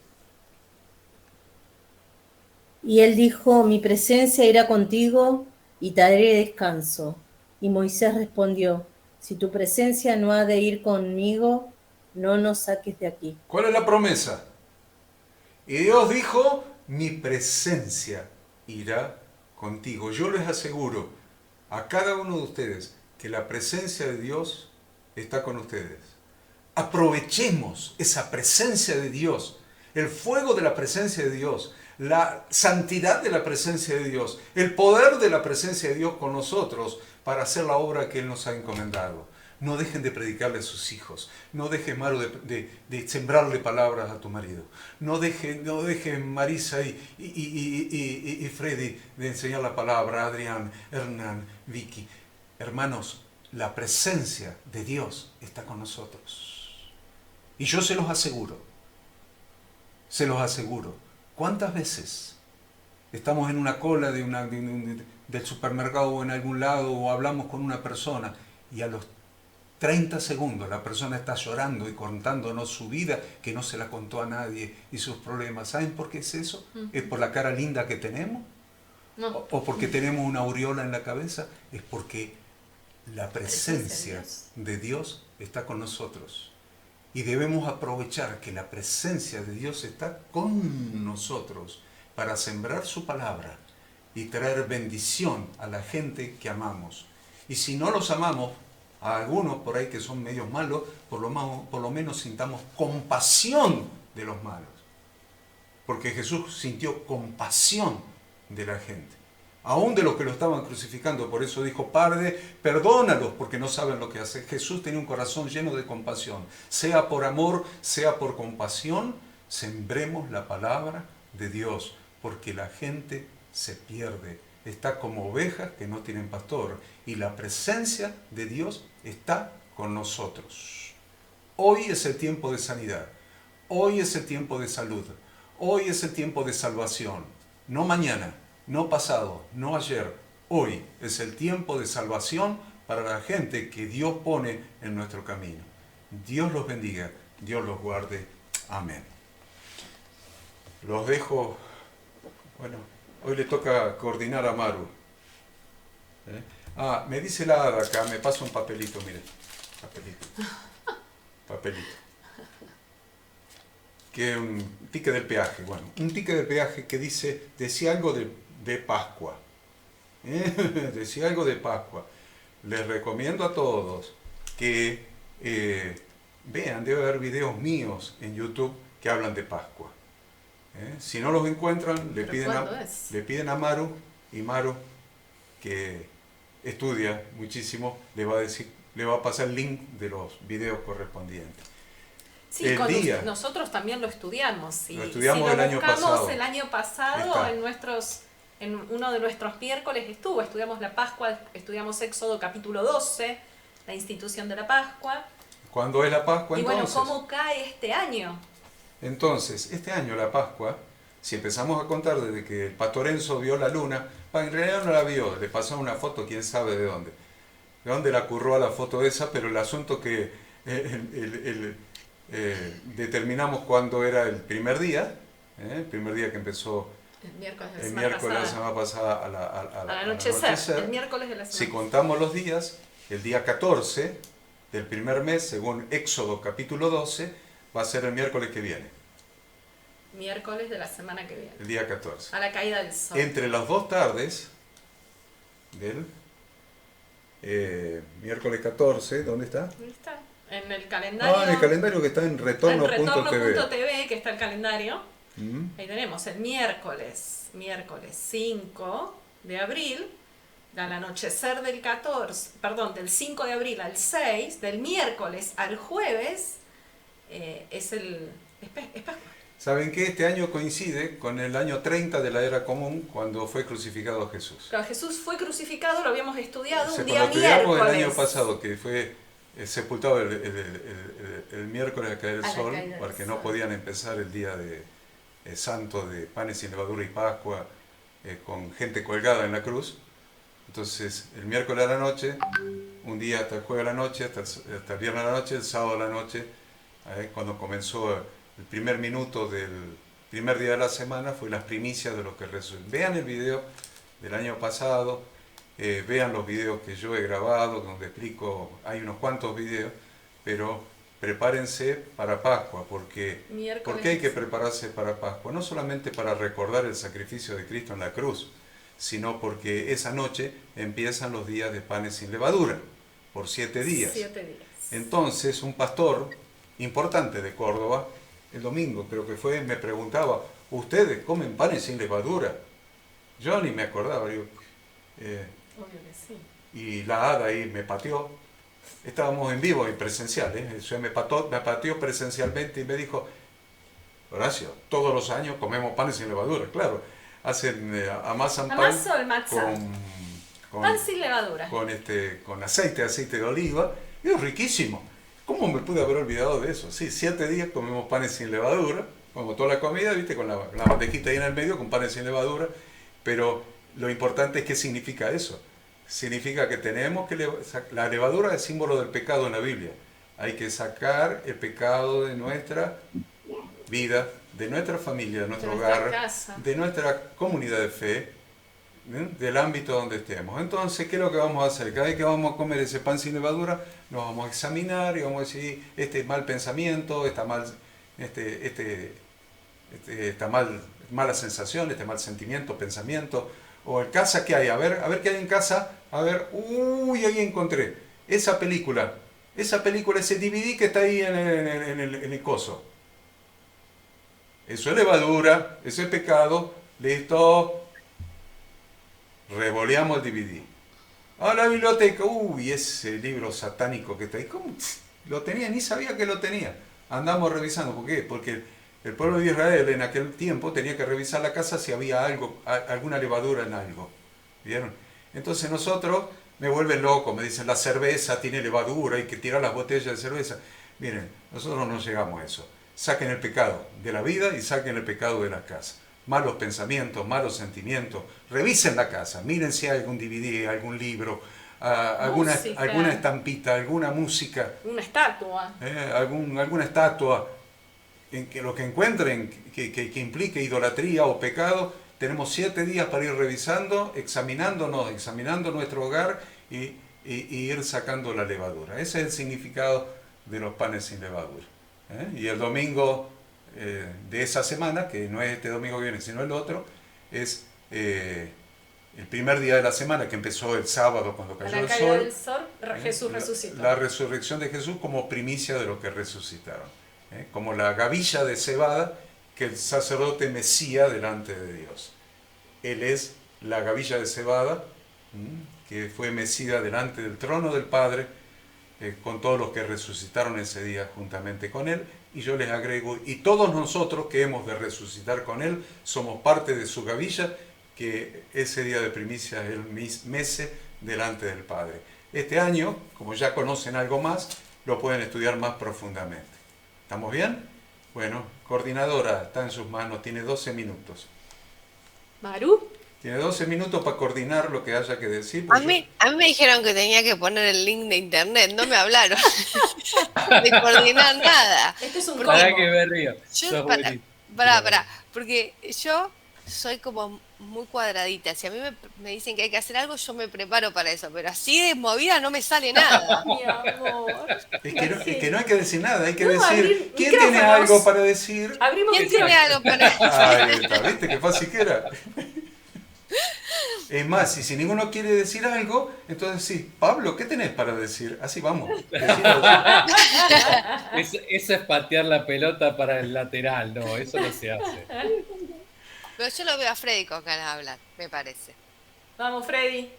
mi presencia irá contigo y te daré descanso. Y Moisés respondió, si tu presencia no ha de ir conmigo, no nos saques de aquí. ¿Cuál es la promesa? Y Dios dijo, mi presencia irá contigo. Yo les aseguro a cada uno de ustedes que la presencia de Dios está con ustedes. Aprovechemos esa presencia de Dios, el fuego de la presencia de Dios, la santidad de la presencia de Dios, el poder de la presencia de Dios con nosotros para hacer la obra que Él nos ha encomendado. No dejen de predicarle a sus hijos, no dejen, Maru, de sembrarle palabras a tu marido, no dejen Marisa y Freddy de enseñar la palabra, Adrián, Hernán, Vicky. Hermanos, la presencia de Dios está con nosotros. Y yo se los aseguro, ¿cuántas veces estamos en una cola del supermercado o en algún lado, o hablamos con una persona, y a los 30 segundos la persona está llorando y contándonos su vida, que no se la contó a nadie, y sus problemas? ¿Saben por qué es eso? ¿Es por la cara linda que tenemos? No. ¿O porque tenemos una aureola en la cabeza? Es porque la presencia de Dios está con nosotros. Y debemos aprovechar que la presencia de Dios está con nosotros para sembrar su palabra y traer bendición a la gente que amamos. Y si no los amamos, a algunos por ahí que son medios malos, por lo menos sintamos compasión de los malos. Porque Jesús sintió compasión de la gente. aún de los que lo estaban crucificando. Por eso dijo, Padre, perdónalos porque no saben lo que hacen. Jesús tenía un corazón lleno de compasión. Sea por amor, sea por compasión, sembremos la palabra de Dios, porque la gente se pierde. Está como ovejas que no tienen pastor, y la presencia de Dios está con nosotros. Hoy es el tiempo de sanidad. Hoy es el tiempo de salud. Hoy es el tiempo de salvación. No mañana, no pasado, no ayer. Hoy es el tiempo de salvación para la gente que Dios pone en nuestro camino. Dios los bendiga, Dios los guarde. Amén. Los dejo. Bueno, hoy le toca coordinar a Maru. Me dice la Ada acá, me pasa un papelito, mire. Papelito. Que un ticket del peaje, bueno, un ticket del peaje que decía algo de Pascua. Decía algo de Pascua. Les recomiendo a todos que vean, debe haber videos míos en YouTube que hablan de Pascua. Si no los encuentran, le piden a Maru, y Maru, que estudia muchísimo, le va a pasar el link de los videos correspondientes. Sí, nosotros también lo estudiamos. Lo estudiamos el año pasado. El año pasado en uno de nuestros miércoles estudiamos la Pascua, estudiamos Éxodo capítulo 12, la institución de la Pascua. ¿Cuándo es la Pascua y entonces? Bueno, ¿cómo cae este año? Entonces, este año la Pascua, si empezamos a contar desde que el pastor Enzo vio la luna, en realidad no la vio, le pasó una foto, quién sabe de dónde. De dónde la curró a la foto esa, pero el asunto que determinamos cuándo era el primer día que empezó el miércoles de la semana pasada al anochecer, el miércoles de la semana. Si contamos los días, el día 14 del primer mes, según Éxodo capítulo 12, va a ser el miércoles que viene. Miércoles de la semana que viene. El día 14. A la caída del sol. Entre las dos tardes del miércoles 14, ¿dónde está? ¿Dónde está? En el calendario. En el calendario que está en retorno.tv. Retorno.tv, que está el calendario. Ahí tenemos el miércoles 5 de abril, al anochecer del del 5 de abril al 6, del miércoles al jueves, es Pascua. ¿Saben qué? Este año coincide con el año 30 de la era común, cuando fue crucificado Jesús. Claro, Jesús fue crucificado, lo habíamos estudiado un día cuando estudiamos miércoles. El año pasado, que fue sepultado el miércoles al caer el sol, porque no podían empezar el día de santo de panes sin levadura y Pascua con gente colgada en la cruz. Entonces, el miércoles a la noche, un día hasta el jueves a la noche, hasta el viernes a la noche, el sábado a la noche, cuando comenzó el primer minuto del primer día de la semana, fue las primicias de los que resucitan. Vean el video del año pasado, vean los videos que yo he grabado, donde explico, hay unos cuantos videos, pero prepárense para Pascua, porque hay que prepararse para Pascua, no solamente para recordar el sacrificio de Cristo en la cruz, sino porque esa noche empiezan los días de panes sin levadura, por 7 días. 7 días. Entonces, un pastor importante de Córdoba, el domingo creo que fue, me preguntaba, ¿ustedes comen panes sin levadura? Yo ni me acordaba, digo, obvio que sí. Y la Ada ahí me pateó. Estábamos en vivo y presencial, me pateó presencialmente y me dijo, Horacio, todos los años comemos panes sin levadura. Claro, hacen amasan pan pan sin levadura. Con aceite de oliva, y es riquísimo. ¿Cómo me pude haber olvidado de eso? Sí, 7 días comemos panes sin levadura, como toda la comida, ¿viste? Con la bandejita ahí en el medio, con panes sin levadura, pero lo importante es qué significa eso. Significa que tenemos que... La levadura es símbolo del pecado en la Biblia. Hay que sacar el pecado de nuestra vida, de nuestra familia, de nuestro hogar, de nuestra comunidad de fe, del ámbito donde estemos. Entonces, ¿qué es lo que vamos a hacer? Cada vez que vamos a comer ese pan sin levadura, nos vamos a examinar y vamos a decir, este mal pensamiento, esta mala sensación, este mal sentimiento, pensamiento, o en casa, ¿qué hay? A ver qué hay en casa, ahí encontré, esa película, ese DVD que está ahí en el coso. Eso es levadura, eso es pecado, listo. revoleamos el DVD. A la biblioteca, uy, ese libro satánico que está ahí, ¿cómo? Lo tenía, ni sabía que lo tenía. Andamos revisando, ¿por qué? Porque el pueblo de Israel en aquel tiempo tenía que revisar la casa si había algo, alguna levadura en algo. ¿Vieron? Entonces nosotros, me vuelven loco, me dicen la cerveza tiene levadura, hay que tirar las botellas de cerveza. Miren, nosotros no llegamos a eso. Saquen el pecado de la vida y saquen el pecado de la casa. Malos pensamientos, malos sentimientos. Revisen la casa, miren si hay algún DVD, algún libro, alguna estampita, alguna música. Una estatua. Alguna estatua. En que lo que encuentren que implique idolatría o pecado, tenemos 7 días para ir revisando, examinándonos, examinando nuestro hogar y ir sacando la levadura. Ese es el significado de los panes sin levadura. Y el domingo de esa semana, que no es este domingo que viene, sino el otro, es el primer día de la semana, que empezó el sábado cuando cayó el sol. Del sol, Jesús resucitó. La resurrección de Jesús como primicia de los que resucitaron. Como la gavilla de cebada que el sacerdote mecía delante de Dios. Él es la gavilla de cebada que fue mecida delante del trono del Padre con todos los que resucitaron ese día juntamente con Él. Y yo les agrego, y todos nosotros que hemos de resucitar con Él, somos parte de su gavilla, que ese día de primicia Él mece delante del Padre. Este año, como ya conocen algo más, lo pueden estudiar más profundamente. ¿Estamos bien? Bueno, coordinadora, está en sus manos, tiene 12 minutos. ¿Maru? Tiene 12 minutos para coordinar lo que haya que decir. A mí me dijeron que tenía que poner el link de internet, no me hablaron de coordinar nada. Este es un Porque Para que me río. Pará, porque yo soy como muy cuadradita. Si a mí me dicen que hay que hacer algo, yo me preparo para eso. Pero así de movida no me sale nada. Mi amor. Es que no hay que decir nada, hay que No, decir, ¿quién micrófonos. tiene algo para decir? Abrimos ¿Quién tiene algo para decir? Ahí está, ¿viste qué fácil que era? Es más, si ninguno quiere decir algo, entonces sí, Pablo, ¿qué tenés para decir? Así vamos. Eso es patear la pelota para el lateral, no, eso no se hace. Pero yo lo veo a Freddy con ganas de hablar, me parece. Vamos, Freddy.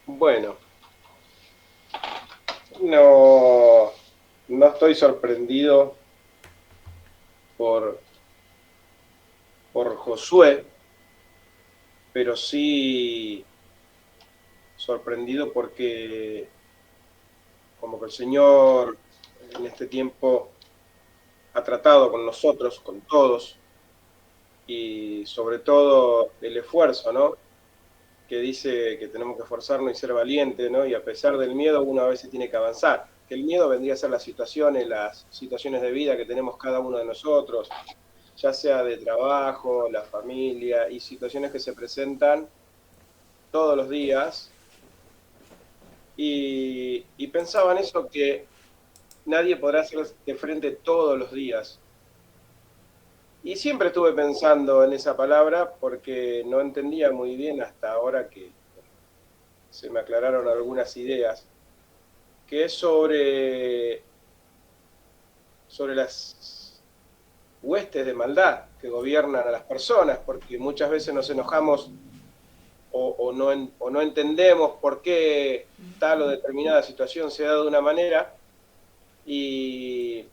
Bueno, no estoy sorprendido por Josué, pero sí sorprendido porque como que el Señor en este tiempo ha tratado con nosotros, con todos, y sobre todo el esfuerzo, ¿no? Que dice que tenemos que esforzarnos y ser valientes, ¿no? Y a pesar del miedo, uno a veces tiene que avanzar. Que el miedo vendría a ser las situaciones de vida que tenemos cada uno de nosotros, ya sea de trabajo, la familia, y situaciones que se presentan todos los días. Y pensaba en eso, que nadie podrá hacer de frente todos los días. Y siempre estuve pensando en esa palabra porque no entendía muy bien hasta ahora que se me aclararon algunas ideas, que es sobre las huestes de maldad que gobiernan a las personas, porque muchas veces nos enojamos o no entendemos por qué tal o determinada situación se da de una manera, y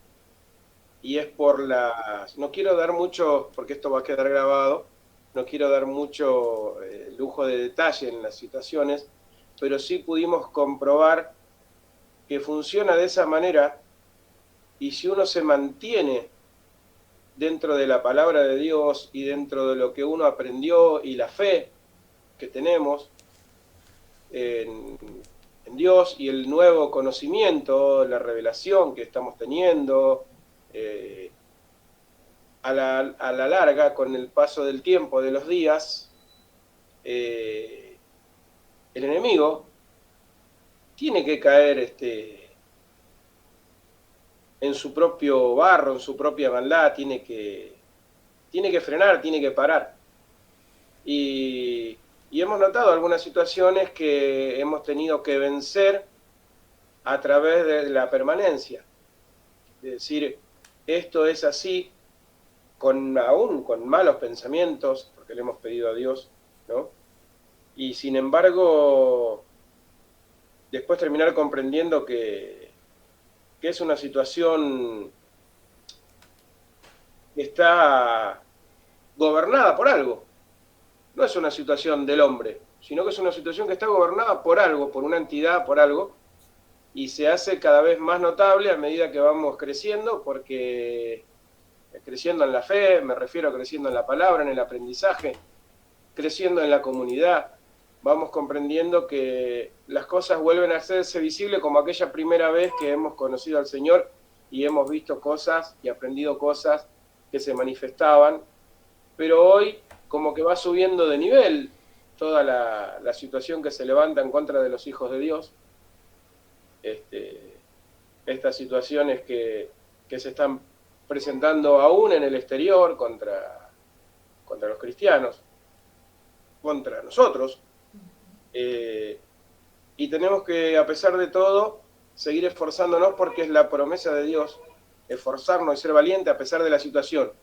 es por las... No quiero dar mucho, porque esto va a quedar grabado, no quiero dar mucho lujo de detalle en las situaciones, pero sí pudimos comprobar que funciona de esa manera, y si uno se mantiene dentro de la palabra de Dios y dentro de lo que uno aprendió y la fe que tenemos en Dios y el nuevo conocimiento, la revelación que estamos teniendo, a la larga, con el paso del tiempo, de los días, el enemigo tiene que caer en su propio barro, en su propia maldad, tiene que frenar, tiene que parar. Y hemos notado algunas situaciones que hemos tenido que vencer a través de la permanencia. Es decir, esto es así, aún con malos pensamientos, porque le hemos pedido a Dios, ¿no? Y sin embargo, después terminar comprendiendo que es una situación que está gobernada por algo. No es una situación del hombre, sino que es una situación que está gobernada por algo, por una entidad, por algo, y se hace cada vez más notable a medida que vamos creciendo, porque creciendo en la fe, me refiero a creciendo en la palabra, en el aprendizaje, creciendo en la comunidad, vamos comprendiendo que las cosas vuelven a hacerse visibles como aquella primera vez que hemos conocido al Señor y hemos visto cosas y aprendido cosas que se manifestaban, pero hoy como que va subiendo de nivel toda la situación que se levanta en contra de los hijos de Dios, estas situaciones que se están presentando aún en el exterior contra los cristianos, contra nosotros, y tenemos que, a pesar de todo, seguir esforzándonos porque es la promesa de Dios, esforzarnos y ser valientes a pesar de la situación.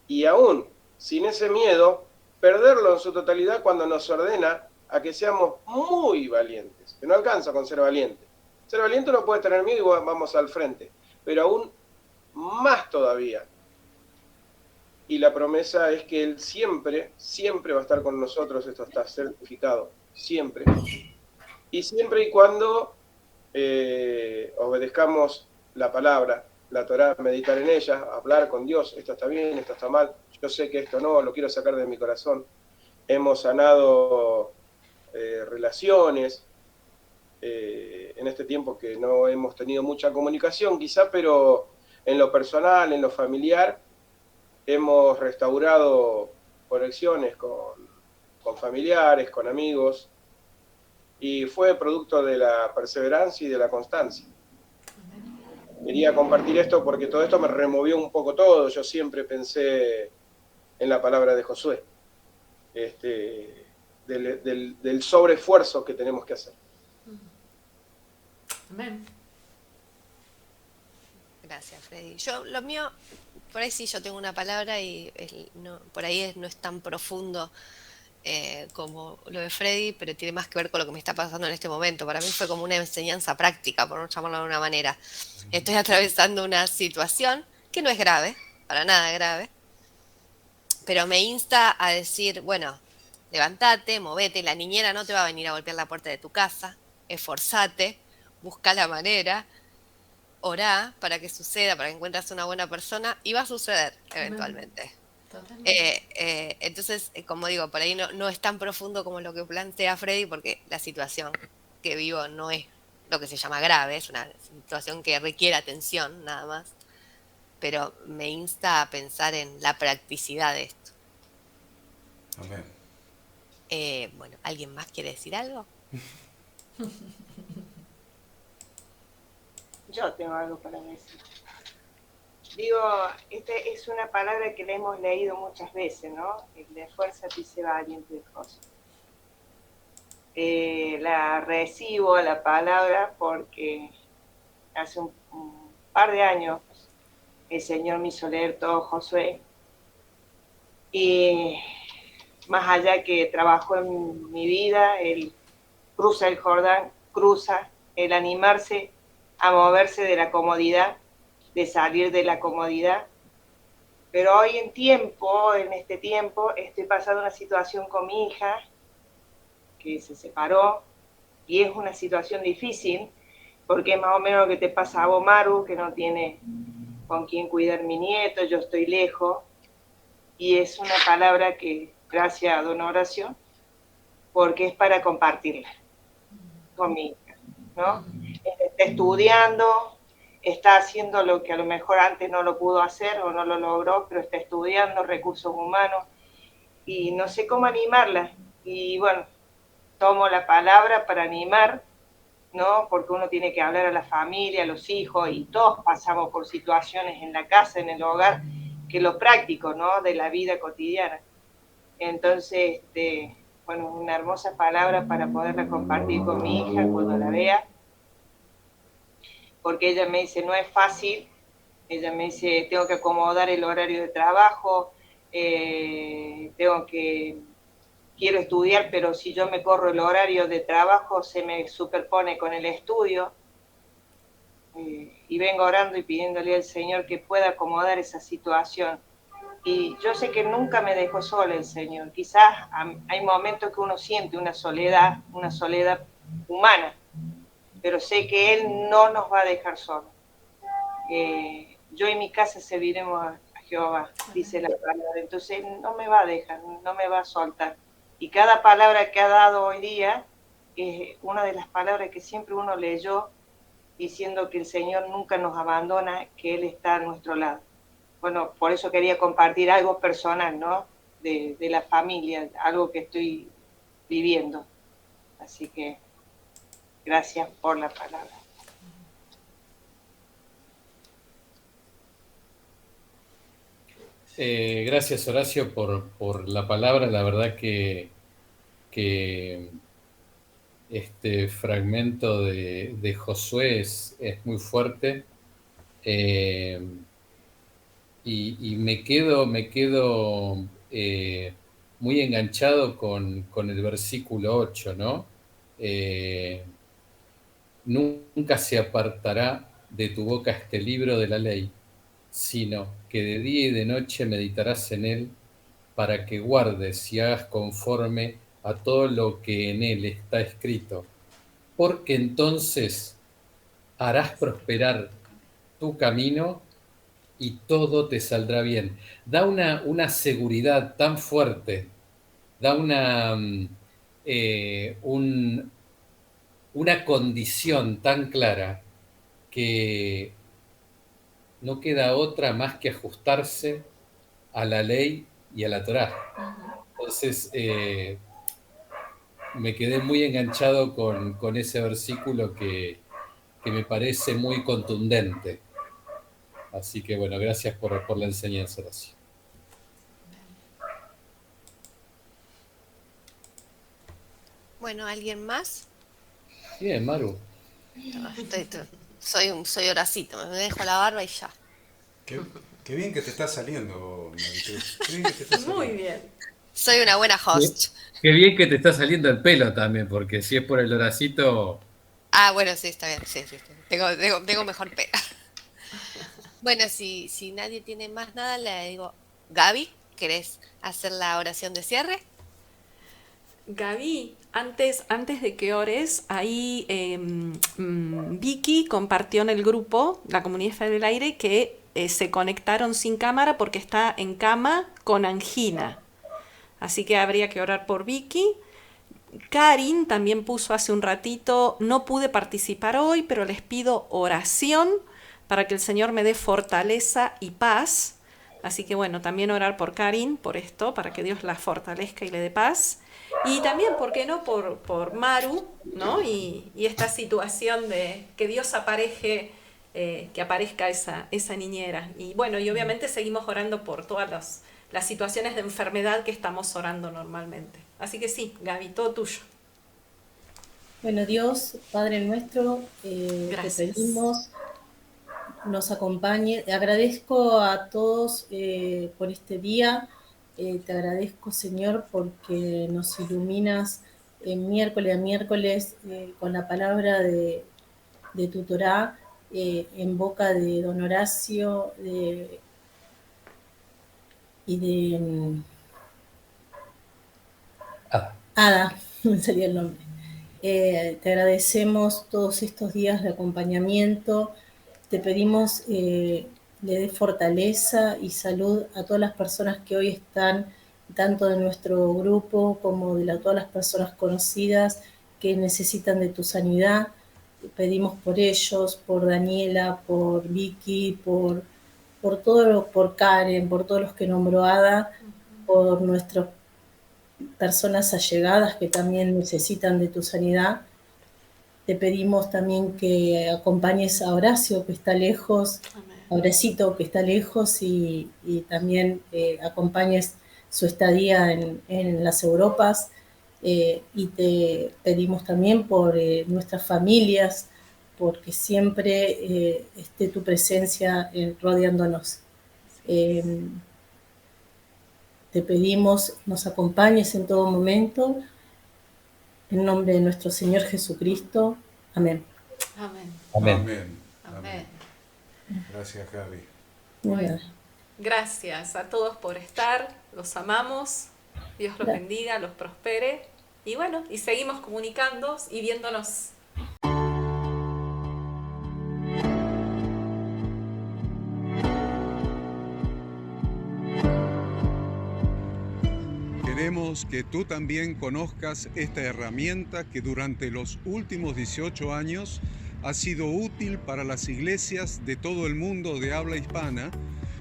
Y aún sin ese miedo, perderlo en su totalidad cuando nos ordena a que seamos muy valientes, que no alcanza con ser valiente. Ser valiente no puede tener miedo y vamos al frente, pero aún más todavía. Y la promesa es que Él siempre, siempre va a estar con nosotros, esto está certificado, siempre. Y siempre y cuando obedezcamos la palabra, la Torá, meditar en ella, hablar con Dios, esto está bien, esto está mal, yo sé que esto no, lo quiero sacar de mi corazón. Hemos sanado relaciones en este tiempo que no hemos tenido mucha comunicación quizá, pero en lo personal, en lo familiar, hemos restaurado conexiones con familiares, con amigos, y fue producto de la perseverancia y de la constancia. Quería compartir esto porque todo esto me removió un poco todo. Yo siempre pensé en la palabra de Josué, del sobreesfuerzo que tenemos que hacer. Amén. Gracias, Freddy. Yo, lo mío, por ahí sí yo tengo una palabra y por ahí no es tan profundo como lo de Freddy, pero tiene más que ver con lo que me está pasando en este momento. Para mí fue como una enseñanza práctica, por no llamarlo de alguna manera. Estoy atravesando una situación que no es grave, para nada grave, pero me insta a decir, bueno, levántate, movete, la niñera no te va a venir a golpear la puerta de tu casa, esforzate, busca la manera, orá para que suceda, para que encuentres una buena persona, y va a suceder eventualmente. Entonces, como digo, por ahí no es tan profundo como lo que plantea Freddy, porque la situación que vivo no es lo que se llama grave, es una situación que requiere atención, nada más, pero me insta a pensar en la practicidad de esto. Amén. Bueno, ¿alguien más quiere decir algo? Yo tengo algo para decir. Digo, esta es una palabra que la hemos leído muchas veces, ¿no? El de esfuérzate y sé valiente de cosas. La recibo, la palabra, porque hace un par de años el Señor me hizo leer todo Josué. Y más allá que trabajó en mi vida, Él cruza el Jordán, cruza el animarse a moverse de la comodidad, de salir de la comodidad. Pero hoy en este tiempo, estoy pasando una situación con mi hija, que se separó, y es una situación difícil, porque es más o menos lo que te pasa a vos, Maru, que no tiene con quién cuidar mi nieto, yo estoy lejos, y es una palabra que, gracias a Don Horacio, porque es para compartirla con mi hija, ¿no? Está estudiando, está haciendo lo que a lo mejor antes no lo pudo hacer o no lo logró, pero está estudiando recursos humanos y no sé cómo animarla. Y bueno, tomo la palabra para animar, ¿no? Porque uno tiene que hablar a la familia, a los hijos, y todos pasamos por situaciones en la casa, en el hogar, que lo práctico, ¿no? De la vida cotidiana. Entonces, bueno, una hermosa palabra para poderla compartir con mi hija cuando la vea, porque ella me dice, no es fácil Ella me dice, tengo que acomodar el horario de trabajo, quiero estudiar, pero si yo me corro el horario de trabajo se me superpone con el estudio. Y vengo orando y pidiéndole al Señor que pueda acomodar esa situación. Y yo sé que nunca me dejó sola el Señor. Quizás hay momentos que uno siente una soledad humana, pero sé que Él no nos va a dejar solos. Yo y mi casa serviremos a Jehová, dice la palabra. Entonces no me va a dejar, no me va a soltar. Y cada palabra que ha dado hoy día es una de las palabras que siempre uno leyó, diciendo que el Señor nunca nos abandona, que Él está a nuestro lado. Bueno, por eso quería compartir algo personal, ¿no? De la familia, algo que estoy viviendo. Así que gracias por la palabra. Gracias, Horacio, por la palabra. La verdad que este fragmento de Josué es muy fuerte. Y me quedo muy enganchado con el versículo 8, ¿no? Nunca se apartará de tu boca este libro de la ley, sino que de día y de noche meditarás en él, para que guardes y hagas conforme a todo lo que en él está escrito, porque entonces harás prosperar tu camino y todo te saldrá bien. Da una seguridad tan fuerte, da una condición tan clara que no queda otra más que ajustarse a la ley y a la Torá. Entonces, me quedé muy enganchado con ese versículo que me parece muy contundente. Así que bueno, gracias por la enseñanza, Horacio. Bueno, ¿alguien más? Bien, Maru. Soy Horacito, me dejo la barba y ya. Qué bien que te está saliendo, Maritrés. Qué bien que te está saliendo. Muy bien. Soy una buena host. Qué bien que te está saliendo el pelo también, porque si es por el Horacito... Ah, bueno, sí, está bien. Sí. Tengo mejor pelo. Bueno, si nadie tiene más nada, le digo, Gaby, ¿querés hacer la oración de cierre? Gaby, antes de que ores, ahí Vicky compartió en el grupo, la comunidad Fe del Aire, que se conectaron sin cámara porque está en cama con angina. Así que habría que orar por Vicky. Karin también puso hace un ratito, no pude participar hoy, pero les pido oración para que el Señor me dé fortaleza y paz. Así que bueno, también orar por Karin, por esto, para que Dios la fortalezca y le dé paz. Y también, ¿por qué no?, por Maru, ¿no? Y esta situación de que Dios que aparezca esa niñera. Y bueno, y obviamente seguimos orando por todas las situaciones de enfermedad que estamos orando normalmente. Así que sí, Gaby, todo tuyo. Bueno, Dios, Padre nuestro, te Gracias. pedimos nos acompañe. Agradezco a todos por este día. Te agradezco, Señor, porque nos iluminas miércoles a miércoles con la palabra de tu Torá en boca de don Horacio y de Ada, me salía el nombre. Te agradecemos todos estos días de acompañamiento. Te pedimos le dé fortaleza y salud a todas las personas que hoy están, tanto de nuestro grupo como de todas las personas conocidas que necesitan de tu sanidad. Pedimos por ellos, por Daniela, por Vicky, por Karen, por todos los que nombró Ada, por nuestras personas allegadas que también necesitan de tu sanidad. Te pedimos también que acompañes a Horacio, que está lejos, a Horacito, que está lejos, y también acompañes su estadía en las Europas. Y te pedimos también por nuestras familias, porque siempre esté tu presencia rodeándonos. Te pedimos nos acompañes en todo momento, en nombre de nuestro Señor Jesucristo. Amén. Amén. Amén. Amén. Amén. Gracias, Gaby. Bueno, gracias a todos por estar, los amamos, Dios los bendiga, los prospere, y bueno, y seguimos comunicándonos y viéndonos. Queremos que tú también conozcas esta herramienta que durante los últimos 18 años ha sido útil para las iglesias de todo el mundo de habla hispana,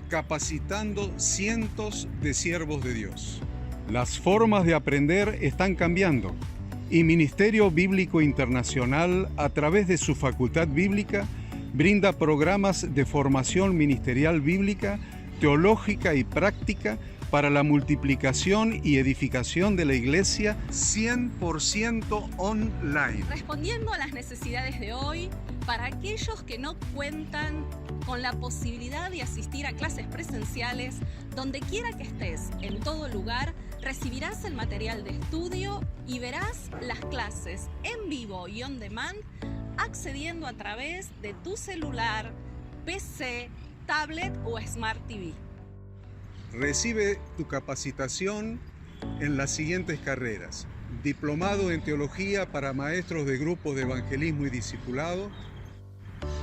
capacitando cientos de siervos de Dios. Las formas de aprender están cambiando y Ministerio Bíblico Internacional, a través de su Facultad Bíblica, brinda programas de formación ministerial bíblica, teológica y práctica para la multiplicación y edificación de la iglesia 100% online. Respondiendo a las necesidades de hoy, para aquellos que no cuentan con la posibilidad de asistir a clases presenciales, donde quiera que estés, en todo lugar, recibirás el material de estudio y verás las clases en vivo y on demand, accediendo a través de tu celular, PC, tablet o Smart TV. Recibe tu capacitación en las siguientes carreras: diplomado en teología para maestros de grupos de evangelismo y discipulado,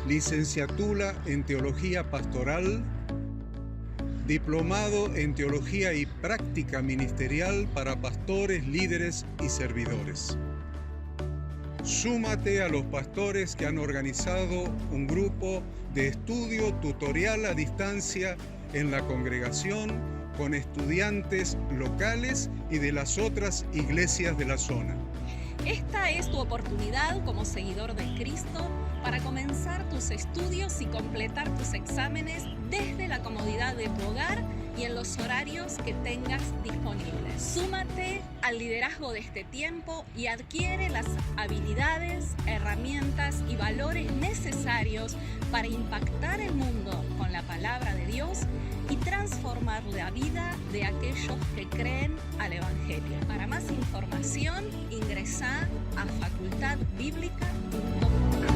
licenciatura en teología pastoral, diplomado en teología y práctica ministerial para pastores, líderes y servidores. Súmate a los pastores que han organizado un grupo de estudio tutorial a distancia en la congregación con estudiantes locales y de las otras iglesias de la zona. Esta es tu oportunidad como seguidor de Cristo para comenzar tus estudios y completar tus exámenes desde la comodidad de tu hogar y en los horarios que tengas disponibles. Súmate al liderazgo de este tiempo y adquiere las habilidades, herramientas y valores necesarios para impactar el mundo con la palabra de Dios y transformar la vida de aquellos que creen al Evangelio. Para más información, ingresá a facultadbiblica.com.